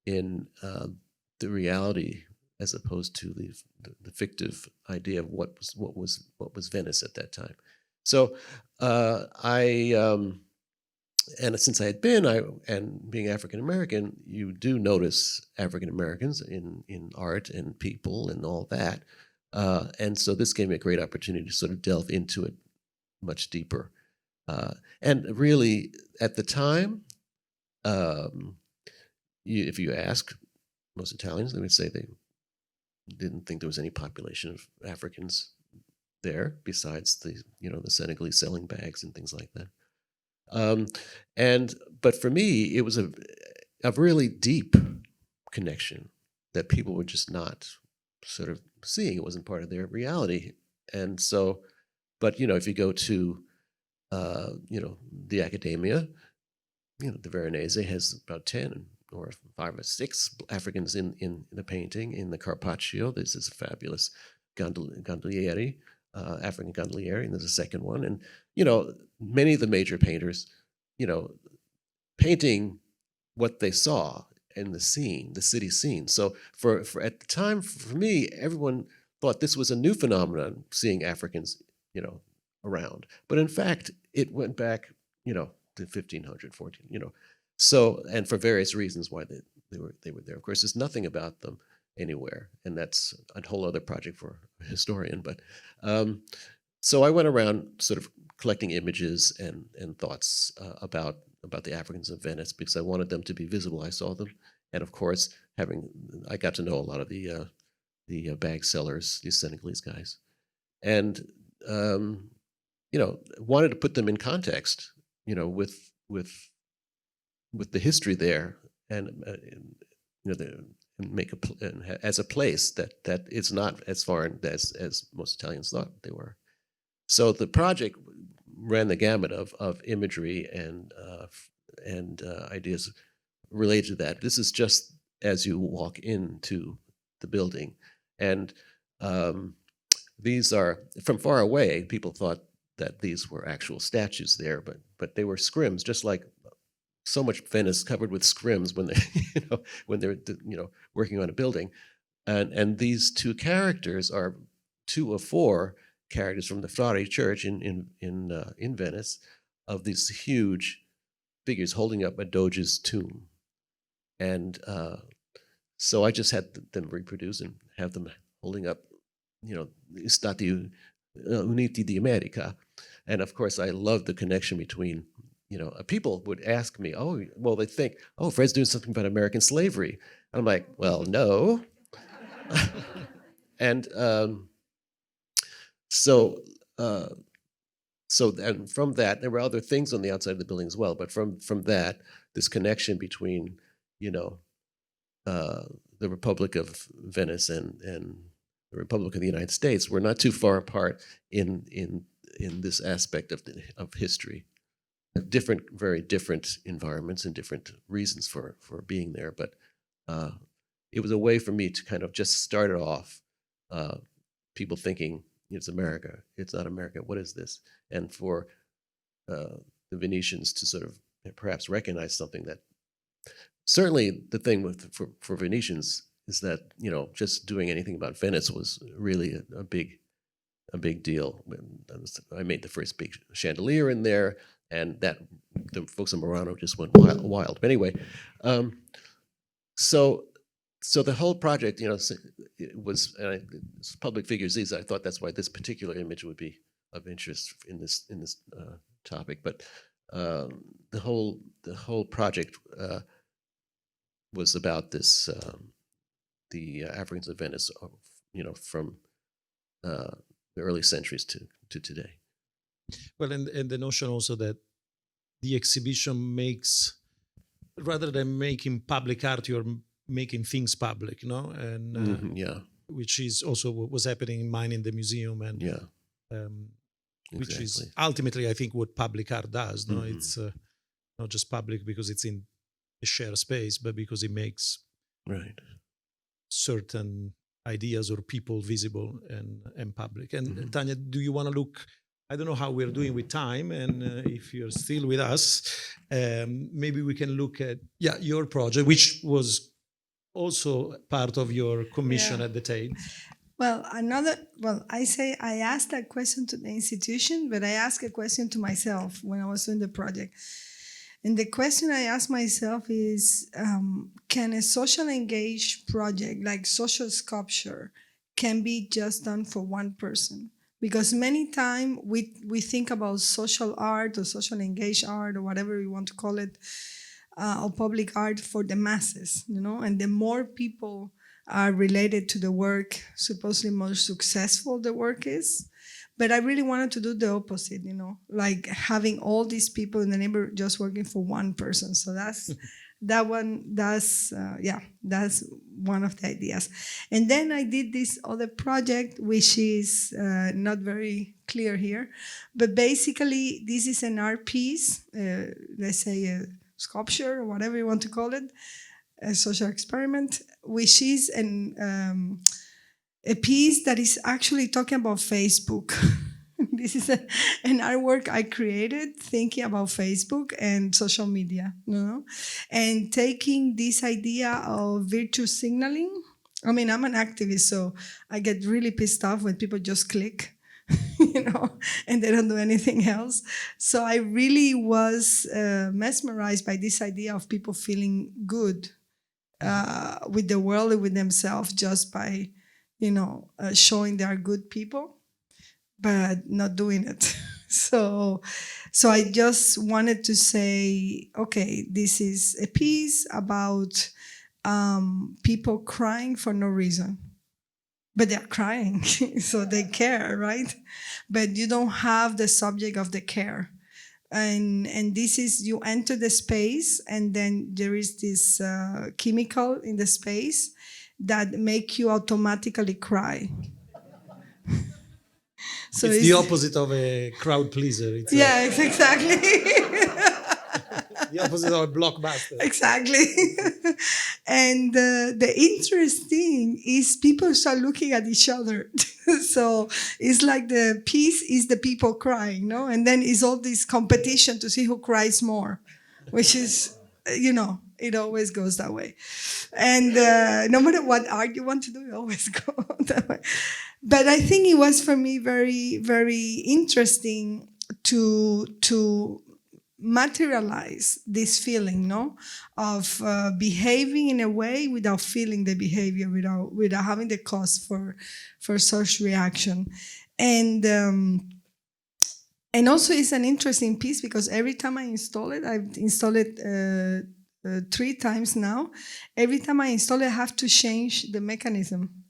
the reality as opposed to the fictive idea of what was Venice at that time. So and since I had been, and being African American, you do notice African Americans in art and people and all that. And so this gave me a great opportunity to sort of delve into it much deeper. And really, at the time, if you ask most Italians, they would say they didn't think there was any population of Africans there besides the Senegalese selling bags and things like that. But for me, it was a really deep connection that people were just not sort of seeing. It wasn't part of their reality. And so, but if you go to the academia, the Veronese has about 10 or 5 or 6 Africans in the painting. In the Carpaccio, this is a fabulous gondolieri, African gondolieri, and there's a second one. And many of the major painters, painting what they saw in the scene, the city scene. So for at the time, for me, everyone thought this was a new phenomenon, seeing Africans, around. But in fact, it went back, to 1500, 14, So, and for various reasons why they were there. Of course, there's nothing about them anywhere, and that's a whole other project for a historian. But so I went around sort of collecting images and thoughts about the Africans of Venice because I wanted them to be visible. I saw them, and of course, I got to know a lot of the bag sellers, these Senegalese guys, and wanted to put them in context, with the history there, and make as a place that is not as foreign as most Italians thought they were. So the project ran the gamut of imagery and ideas related to that. This is just as you walk into the building, and these are from far away. People thought that these were actual statues there, but they were scrims, just like so much Venice covered with scrims when they when they're working on a building, and these 2 characters are 2 of 4 characters from the Frari Church in Venice, of these huge figures holding up a Doge's tomb, and so I just had them reproduce and have them holding up, Stati Uniti di America, and of course I love the connection between. People would ask me, oh, well, they think, oh, Fred's doing something about American slavery. And I'm like, well, no. And so and from that, there were other things on the outside of the building as well. But from that, this connection between, the Republic of Venice and the Republic of the United States were not too far apart in this aspect of history. Very different environments and different reasons for being there, but it was a way for me to kind of just start it off. People thinking it's America, it's not America. What is this? And for the Venetians to sort of perhaps recognize something that certainly the thing for Venetians is that just doing anything about Venice was really a big deal. I made the first big chandelier in there. And that the folks in Murano just went wild. But anyway, so the whole project, it was public figures. I thought that's why this particular image would be of interest in this topic. But the whole project was about this the Africans of Venice, from the early centuries to today. Well, and the notion also that the exhibition makes, rather than making public art, you're making things public, and which is also what was happening in mine in the museum, and which is ultimately, I think, what public art does. No, it's not just public because it's in a shared space, but because it makes certain ideas or people visible and public. And Tanya, do you want to look? I don't know how we're doing with time, and if you're still with us, maybe we can look at your project, which was also part of your commission Yeah. at the Tate. Well, I asked that question to the institution, but I asked a question to myself when I was doing the project. And the question I asked myself is, can a social engaged project like social sculpture can be just done for one person? Because many times we think about social art or social engaged art or whatever we want to call it, or public art for the masses, and the more people are related to the work, supposedly more successful the work is. But I really wanted to do the opposite, like having all these people in the neighborhood just working for one person. So that's that's one of the ideas. And then I did this other project, which is not very clear here, but basically this is an art piece, let's say a sculpture or whatever you want to call it, a social experiment, which is a piece that is actually talking about Facebook. This is an artwork I created thinking about Facebook and social media, and taking this idea of virtue signaling. I mean, I'm an activist, so I get really pissed off when people just click, and they don't do anything else. So I really was mesmerized by this idea of people feeling good with the world and with themselves just by, showing they are good people, but not doing it. So I just wanted to say, okay, this is a piece about people crying for no reason. But they're crying, so they care, right? But you don't have the subject of the care. And this is, you enter the space, and then there is this chemical in the space that make you automatically cry. So it's the opposite of a crowd pleaser. It's exactly. the opposite of a blockbuster. Exactly. And the interesting is people start looking at each other. So it's like the piece is the people crying, no? And then it's all this competition to see who cries more, which is, it always goes that way. And no matter what art you want to do, it always goes that way. But I think it was for me very, very interesting to materialize this feeling, of behaving in a way without feeling the behavior, without having the cause for such reaction. And also it's an interesting piece because every time I install it, I've installed it 3 times now. Every time I install it, I have to change the mechanism,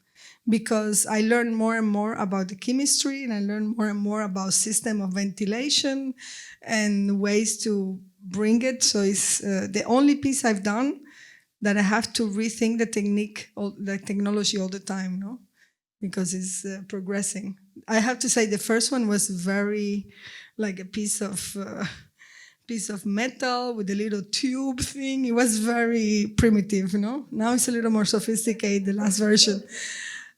because I learn more and more about the chemistry, and I learn more and more about system of ventilation and ways to bring it. So it's the only piece I've done that I have to rethink the technology all the time, because it's progressing. I have to say the first one was very like a piece of metal with a little tube thing. It was very primitive, Now it's a little more sophisticated, the last version.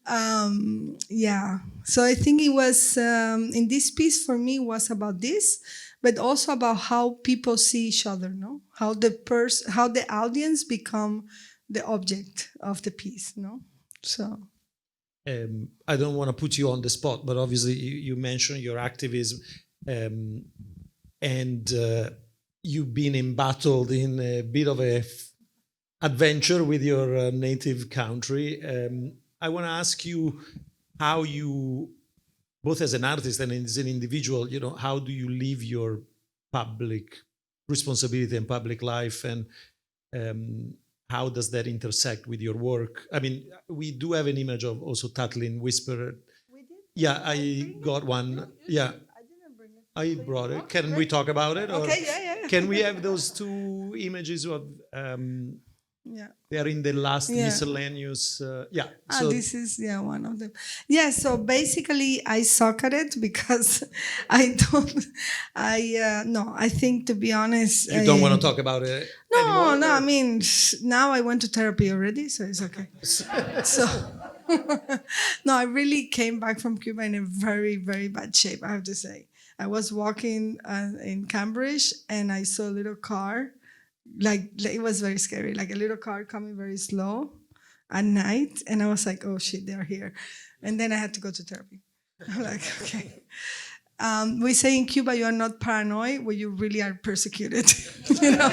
So I think it was in this piece for me was about this, but also about how people see each other, how the audience become the object of the piece, So I don't want to put you on the spot, but obviously you mentioned your activism, and you've been embattled in a bit of a adventure with your native country. I want to ask you how you, both as an artist and as an individual, how do you live your public responsibility and public life, and how does that intersect with your work? I mean, we do have an image of also Tatlin Whisperer. we did. Yeah, I got one. Yeah, I didn't bring it. I brought it. Can we talk about it? Or Okay, yeah. can we have those 2 images of? Yeah. They are in the last Yeah. miscellaneous. This is one of them. Yeah, so basically I suck at it because I don't. I think, to be honest, You don't want to talk about it. No, anymore, I mean, now I went to therapy already, so it's okay. So, no, I really came back from Cuba in a very, very bad shape, I have to say. I was walking in Cambridge, and I saw a little car, like it was very scary, like a little car coming very slow. at night, and I was like, oh shit, they're here. And then I had to go to therapy. I'm like, okay. We say in Cuba, you are not paranoid when you really are persecuted, you know?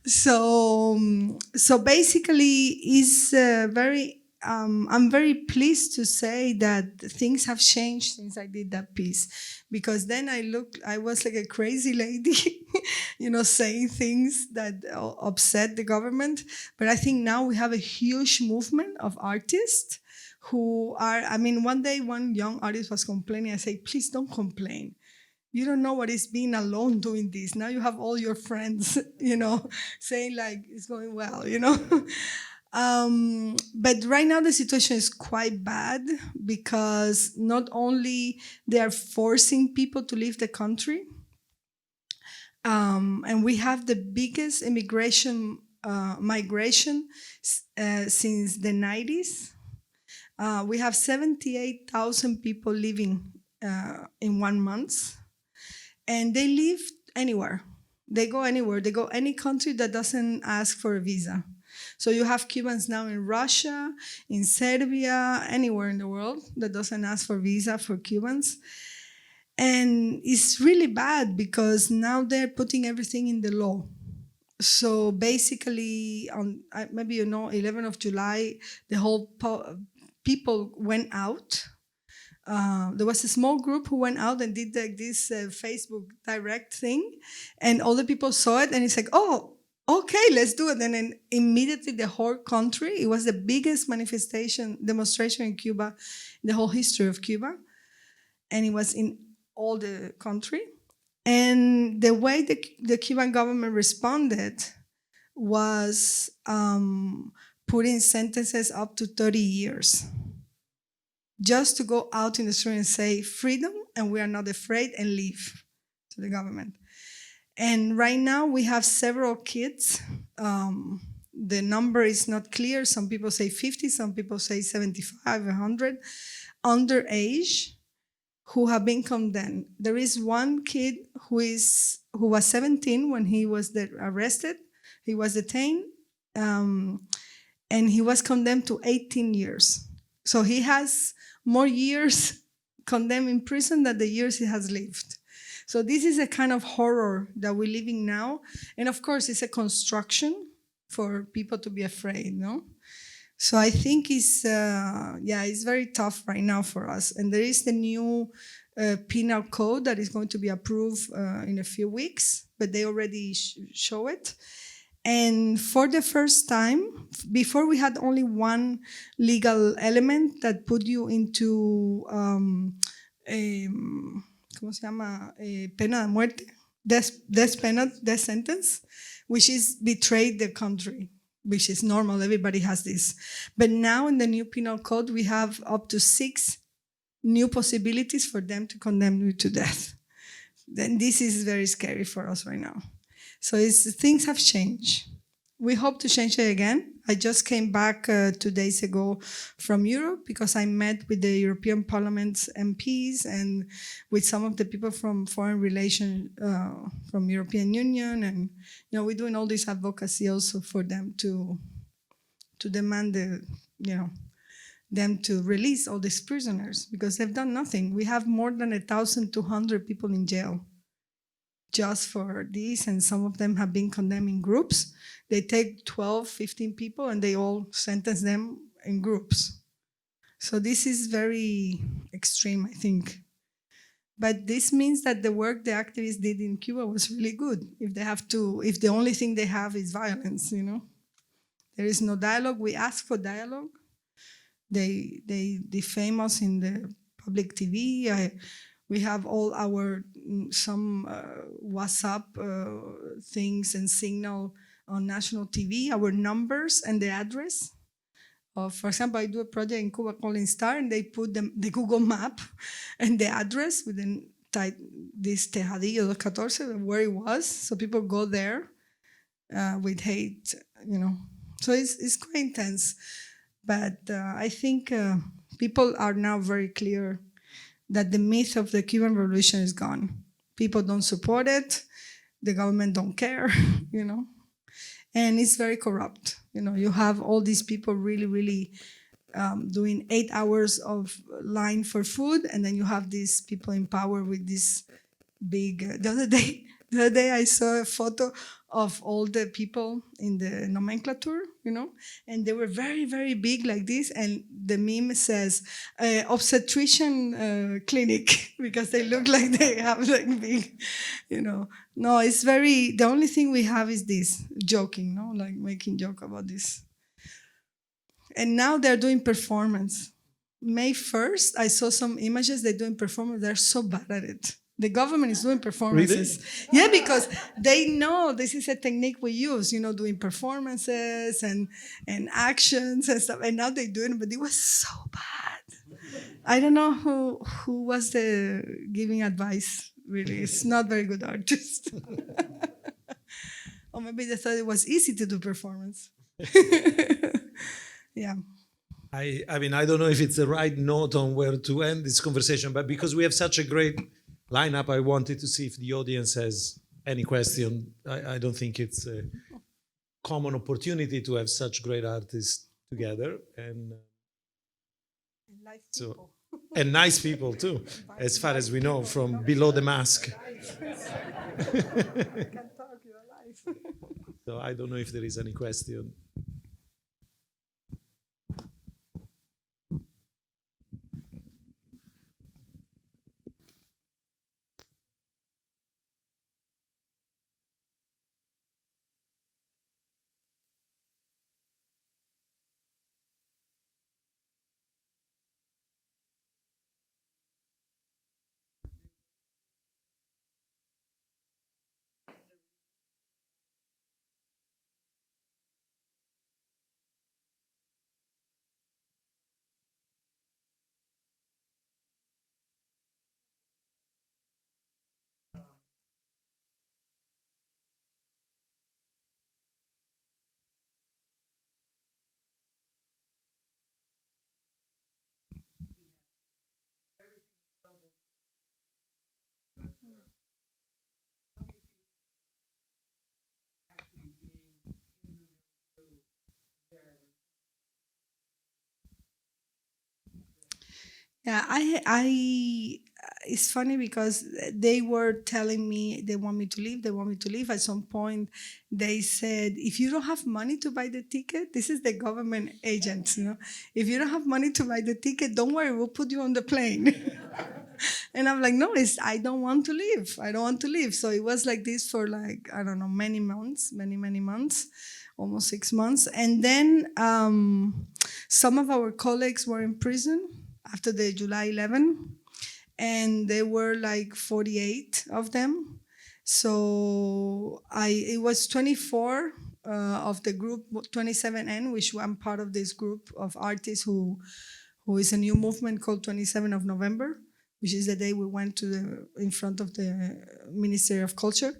So basically, it's very. I'm very pleased to say that things have changed since I did that piece, because then I was like a crazy lady, you know, saying things that upset the government. But I think now we have a huge movement of artists who are, I mean, one day one young artist was complaining. I say, please don't complain. You don't know what it's being alone doing this. Now you have all your friends, you know, saying like it's going well, you know. But right now the situation is quite bad, because not only they are forcing people to leave the country, and we have the biggest migration since the 90s. We have 78,000 people living in 1 month, and they live anywhere. They go anywhere. They go any country that doesn't ask for a visa. So you have Cubans now in Russia, in Serbia, anywhere in the world that doesn't ask for visa for Cubans. And it's really bad, because now they're putting everything in the law. So basically, on maybe you know, 11th of July, the whole people went out. There was a small group who went out and did like this Facebook direct thing, and all the people saw it, and it's like, oh, okay, let's do it. And then immediately the whole country, it was the biggest demonstration in Cuba, in the whole history of Cuba. And it was in all the country. And the way the Cuban government responded was putting sentences up to 30 years. Just to go out in the street and say freedom, and we are not afraid, and leave to the government. And right now we have several kids. The number is not clear. Some people say 50, some people say 75, 100, underage, who have been condemned. There is one kid who was 17 when he was arrested. He was detained, and he was condemned to 18 years. So he has more years condemned in prison than the years he has lived. So this is a kind of horror that we're living now. And of course, it's a construction for people to be afraid, no? So I think it's very tough right now for us. And there is the new penal code that is going to be approved in a few weeks, but they already show it. And for the first time, before we had only one legal element that put you into ¿cómo se llama? Pena de muerte, death sentence, which is betrayed the country, which is normal. Everybody has this. But now in the new penal code, we have up to 6 new possibilities for them to condemn you to death. Then this is very scary for us right now. So things have changed. We hope to change it again. I just came back 2 days ago from Europe, because I met with the European Parliament's MPs and with some of the people from foreign relations from European Union. And you know, we're doing all this advocacy also for them to demand them to release all these prisoners, because they've done nothing. We have more than 1,200 people in jail just for this, and some of them have been condemned in groups. They take 12, 15 people and they all sentence them in groups. So this is very extreme, I think. But this means that the work the activists did in Cuba was really good. If the only thing they have is violence, you know, there is no dialogue. We ask for dialogue. They defame us in the public TV. We have all our some WhatsApp things and signal on national TV, our numbers and the address. For example, I do a project in Cuba called Star, and they put the Google map and the address with this Tejadillo 214, where it was. So people go there with hate, you know. So it's quite intense. But I think people are now very clear that the myth of the Cuban Revolution is gone. People don't support it. The government don't care, you know. and it's very corrupt. You know, you have all these people really doing 8 hours of line for food, and then you have these people in power with this big. The other day, I saw a photo of all the people in the nomenclature, you know, and they were very big like this, and the meme says obstetrician clinic because they look like they have like big, you know. No, it's very. The only thing we have is this joking, no, like making joke about this. And now they're doing performance. May 1st, I saw some images they're doing performance. They're so bad at it. The government is doing performances. Really? Yeah, because they know this is a technique we use, you know, doing performances and actions and stuff. And now they do it, but it was so bad. I don't know who was the giving advice, really. It's not very good artist. Or maybe they thought it was easy to do performance. Yeah. I mean, I don't know if it's the right note on where to end this conversation, but because we have such a great lineup, I wanted to see if the audience has any question. I don't think it's a common opportunity to have such great artists together, and so and nice people too, as far as we know from below the mask. So I don't know if there is any question. Yeah, it's funny because they were telling me they want me to leave. They want me to leave. At some point, they said, if you don't have money to buy the ticket, this is the government agents, you know. If you don't have money to buy the ticket, don't worry, we'll put you on the plane. And I'm like, no, I don't want to leave. I don't want to leave. So it was like this for like, I don't know, many months, many months, almost 6 months. And then some of our colleagues were in prison after the July 11, and there were like 48 of them. So it was 24 of the group 27N, which I'm part of this group of artists who is a new movement called 27 of November, which is the day we went in front of the Ministry of Culture.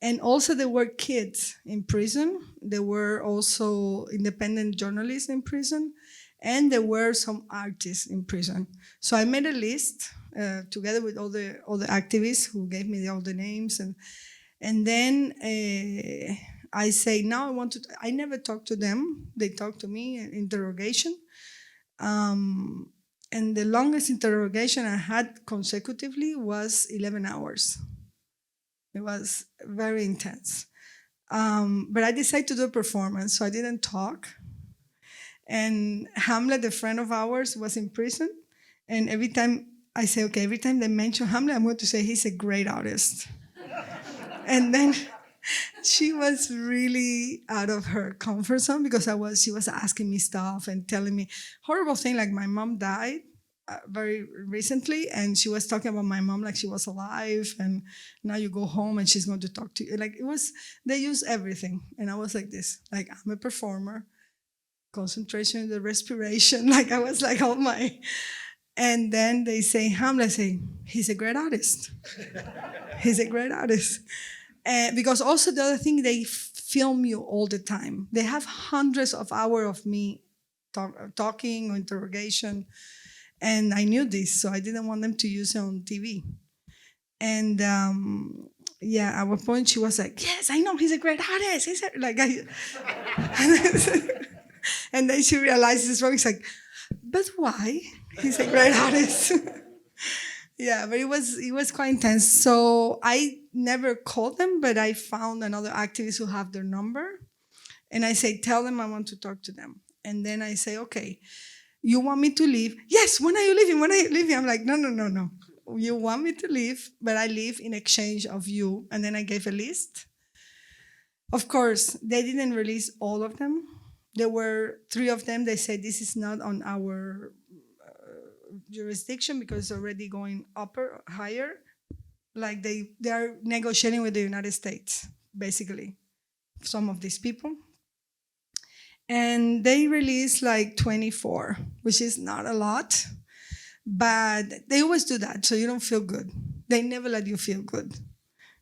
And also there were kids in prison. There were also independent journalists in prison. And there were some artists in prison. So I made a list together with all the activists who gave me all the names. And then I say, now I never talked to them. They talked to me in interrogation. And the longest interrogation I had consecutively was 11 hours. It was very intense. But I decided to do a performance, so I didn't talk. And Hamlet, a friend of ours, was in prison. And every time I say, okay, every time they mention Hamlet, I'm going to say he's a great artist. And then she was really out of her comfort zone because she was asking me stuff and telling me horrible things, like my mom died very recently, and she was talking about my mom like she was alive, and now you go home and she's going to talk to you. Like they use everything. And I was like this, like I'm a performer. Concentration in the respiration, like I was like, oh my. And then they say, Hamlet, say, he's a great artist. He's a great artist. Because also the other thing, they film you all the time. They have hundreds of hours of me talking or interrogation. And I knew this, so I didn't want them to use it on TV. And yeah, at one point she was like, yes, I know, he's a great artist. He's like, and then she realized it's wrong. It's like, but why? He's a great artist. Yeah, but it was quite intense. So I never called them, but I found another activist who have their number. And I say, tell them I want to talk to them. And then I say, okay, you want me to leave? Yes, when are you leaving? When are you leaving? I'm like, no. You want me to leave, but I leave in exchange of you. And then I gave a list. Of course, they didn't release all of them. There were 3 of them. They said this is not on our jurisdiction because it's already going higher. Like they are negotiating with the United States, basically, some of these people. And they released like 24, which is not a lot, but they always do that, so you don't feel good. They never let you feel good,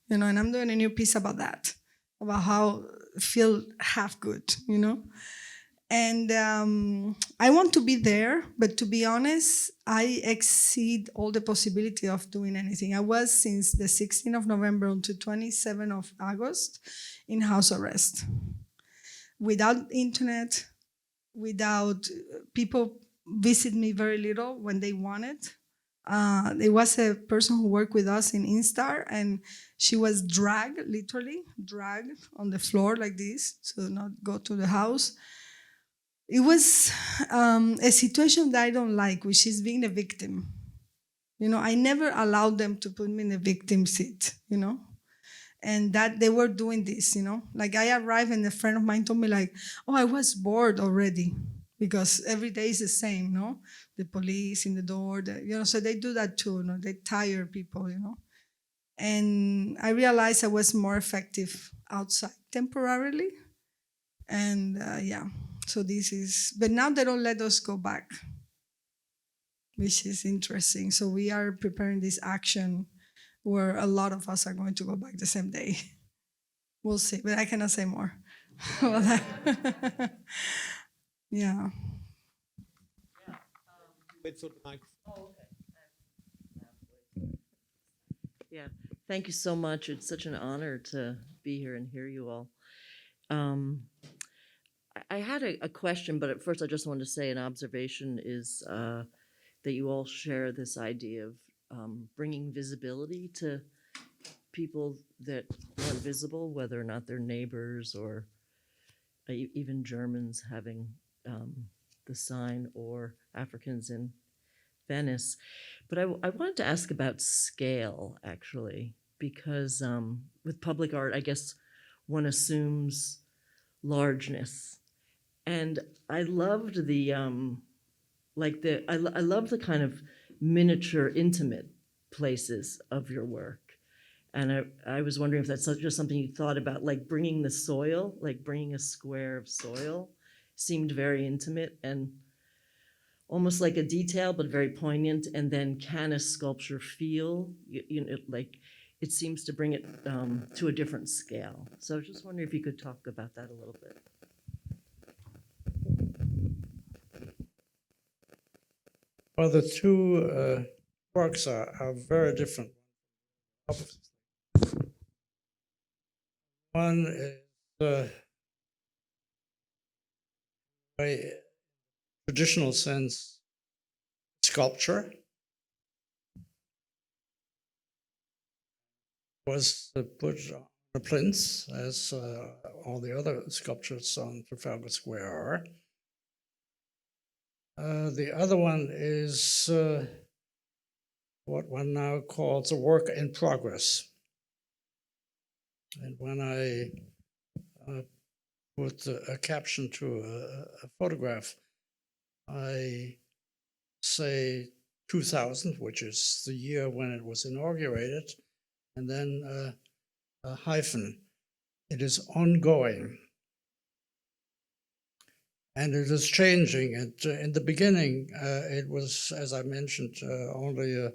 you know, and I'm doing a new piece about that, about how feel half good, you know. And I want to be there, but to be honest, I exceed all the possibility of doing anything. I was since the 16th of November until 27th of August in house arrest. Without internet, without people visit me very little when they wanted. There was a person who worked with us in Instar, and she was literally dragged on the floor like this to not go to the house. It was a situation that I don't like, which is being a victim. You know, I never allowed them to put me in a victim seat, you know? And that they were doing this, you know? Like I arrived and a friend of mine told me like, oh, I was bored already because every day is the same, no? The police in the door, you know, so they do that too, you know? They tire people, you know? And I realized I was more effective outside temporarily. And yeah, so this is, but now they don't let us go back, which is interesting. So we are preparing this action where a lot of us are going to go back the same day. We'll see, but I cannot say more about that. Yeah. Wait for the microphone. Yeah, thank you so much. It's such an honor to be here and hear you all. I had a question, but at first I just wanted to say an observation is that you all share this idea of bringing visibility to people that aren't visible, whether or not they're neighbors or even Germans having the sign or Africans in Venice. But I wanted to ask about scale, actually, because with public art, I guess one assumes largeness. And I loved the I love the kind of miniature, intimate places of your work. And I was wondering if that's just something you thought about, like bringing the soil, like bringing a square of soil seemed very intimate and almost like a detail, but very poignant. And then can a sculpture feel, you know, like it seems to bring it to a different scale. So I was just wondering if you could talk about that a little bit. Well, the 2 works are very different. One is a traditional sense sculpture. Was put on a plinth, as all the other sculptures on Trafalgar Square are. The other one is what one now calls a work in progress. And when I put a caption to a photograph, I say 2000, which is the year when it was inaugurated, and then a hyphen. It is ongoing. And it is changing. And in the beginning, it was, as I mentioned, only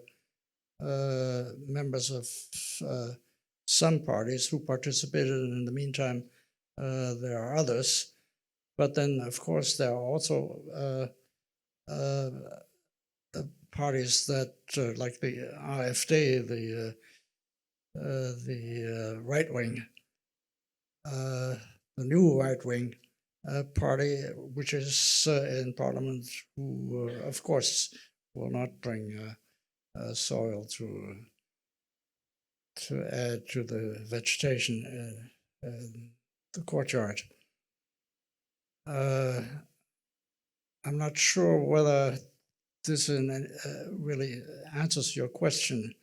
members of some parties who participated. And in the meantime, there are others. But then, of course, there are also parties that, like the AfD, the the right wing, the new right wing party, which is in parliament, who, of course, will not bring soil to add to the vegetation in the courtyard. I'm not sure whether this really answers your question,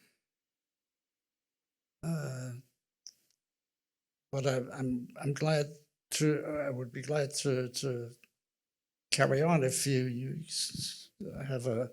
but I'm glad to. I would be glad to carry on if you have a.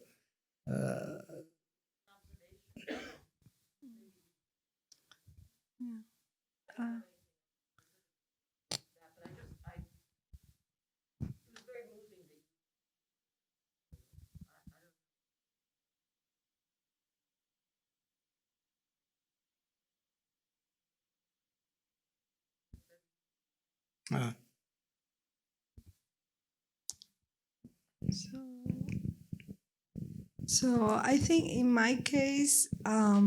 So I think in my case, I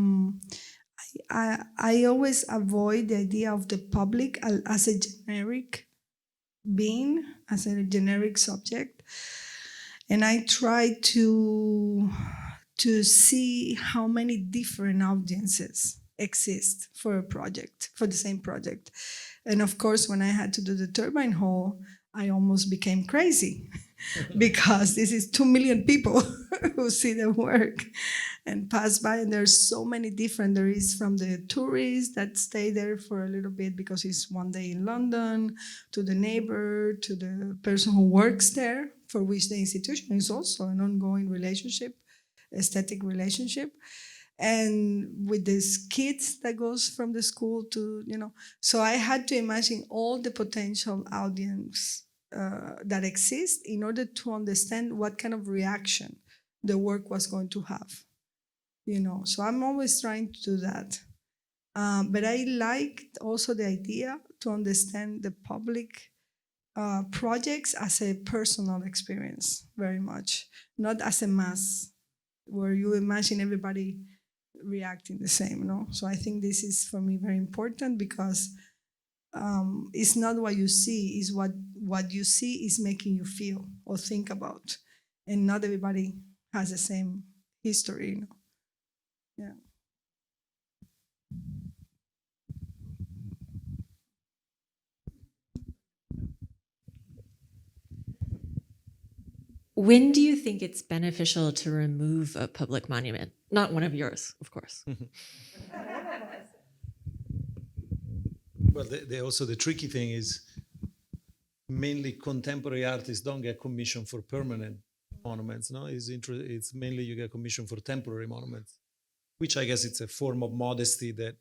always avoid the idea of the public as a generic being, as a generic subject, and I try to see how many different audiences exist for a project, for the same project. And of course, when I had to do the turbine hall, I almost became crazy because this is 2 million people who see the work and pass by, and there's so many different. There is from the tourists that stay there for a little bit because it's one day in London, to the neighbor, to the person who works there, for which the institution is also an ongoing relationship, aesthetic relationship. And with these kids that goes from the school to, so I had to imagine all the potential audience that exists in order to understand what kind of reaction the work was going to have, so I'm always trying to do that. But I liked also the idea to understand the public projects as a personal experience very much, not as a mass where you imagine everybody reacting the same, So I think this is for me very important because it's not what you see, it's what you see is making you feel or think about. And not everybody has the same history, Yeah. When do you think it's beneficial to remove a public monument? Not one of yours, of course. Well, also the tricky thing is mainly contemporary artists don't get commissioned for permanent monuments. No, it's mainly you get commissioned for temporary monuments, which I guess it's a form of modesty that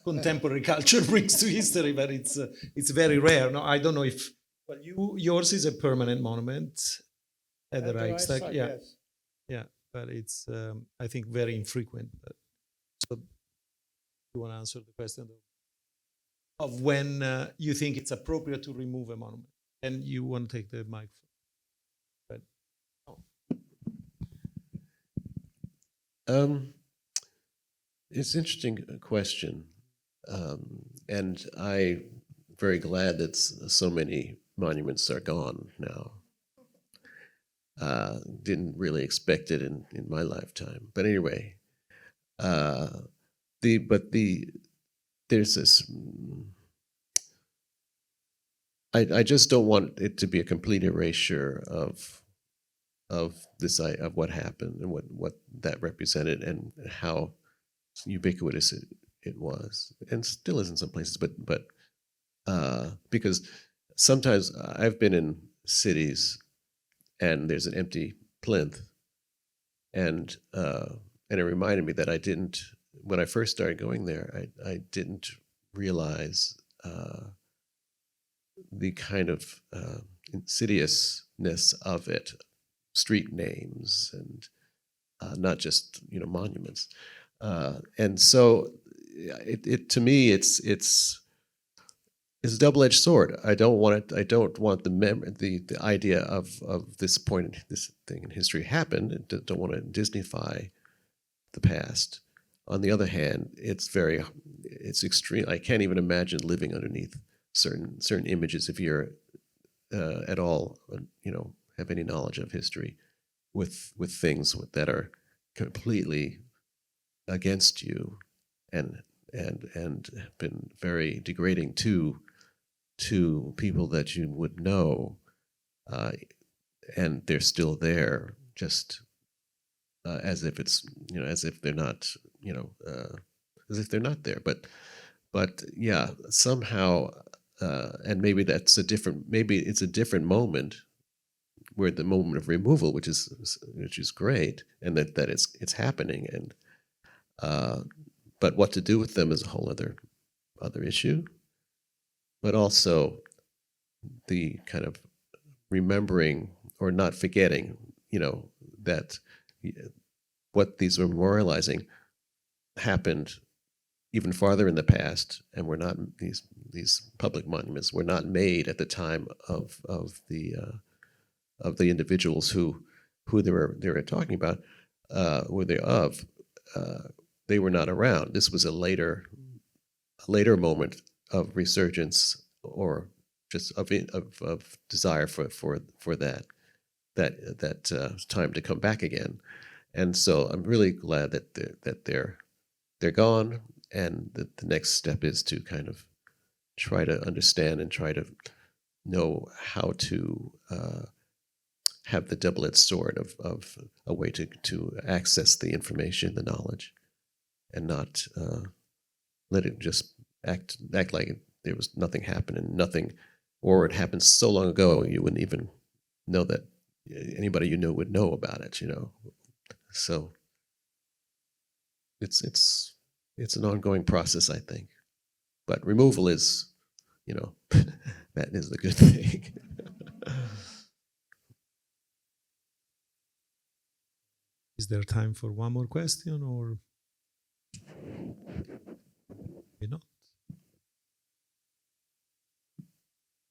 contemporary culture brings to history, but it's very rare. No, I don't know if. Well, yours is a permanent monument at the Reichstag. Yeah, yes. Yeah, but it's I think very infrequent. But, so you want to answer the question of when you think it's appropriate to remove a monument, and you want to take the mic. But it's an interesting question, and I'm very glad that so many monuments are gone now. Didn't really expect it in my lifetime, but anyway, there's this. I just don't want it to be a complete erasure of what happened and what that represented and how ubiquitous it was and still is in some places, but because sometimes I've been in cities and there's an empty plinth, and it reminded me that I didn't, when I first started going there, I didn't realize the kind of insidiousness of it, street names and not just monuments, and so it to me it's a double-edged sword. I don't want it. I don't want the idea of this point, this thing in history happened. I don't want to Disneyfy the past, On the other hand, it's extreme. I can't even imagine living underneath certain images if you're at all, have any knowledge of history, with things that are completely against you, and have been very degrading to people that you would know, and they're still there, just as if it's as if they're not as if they're not there. But yeah, somehow, and maybe it's a different moment, where the moment of removal, which is great, and that it's happening, and but what to do with them is a whole other issue. But also the kind of remembering or not forgetting, that what these were memorializing happened even farther in the past, and were not these public monuments were not made at the time of the individuals who they were talking about, were they of. They were not around. This was a later moment of resurgence, or just of desire for that time to come back again. And so I'm really glad that they're gone, and that the next step is to kind of try to understand and try to know how to have the double-edged sword of a way to access the information, the knowledge, and not let it just act like there was nothing happening, or it happened so long ago you wouldn't even know that anybody you know would know about it. So it's an ongoing process, I think. But removal is, that is the good thing. Is there time for one more question, or maybe not?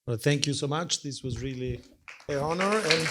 Well, thank you so much. This was really an honor, and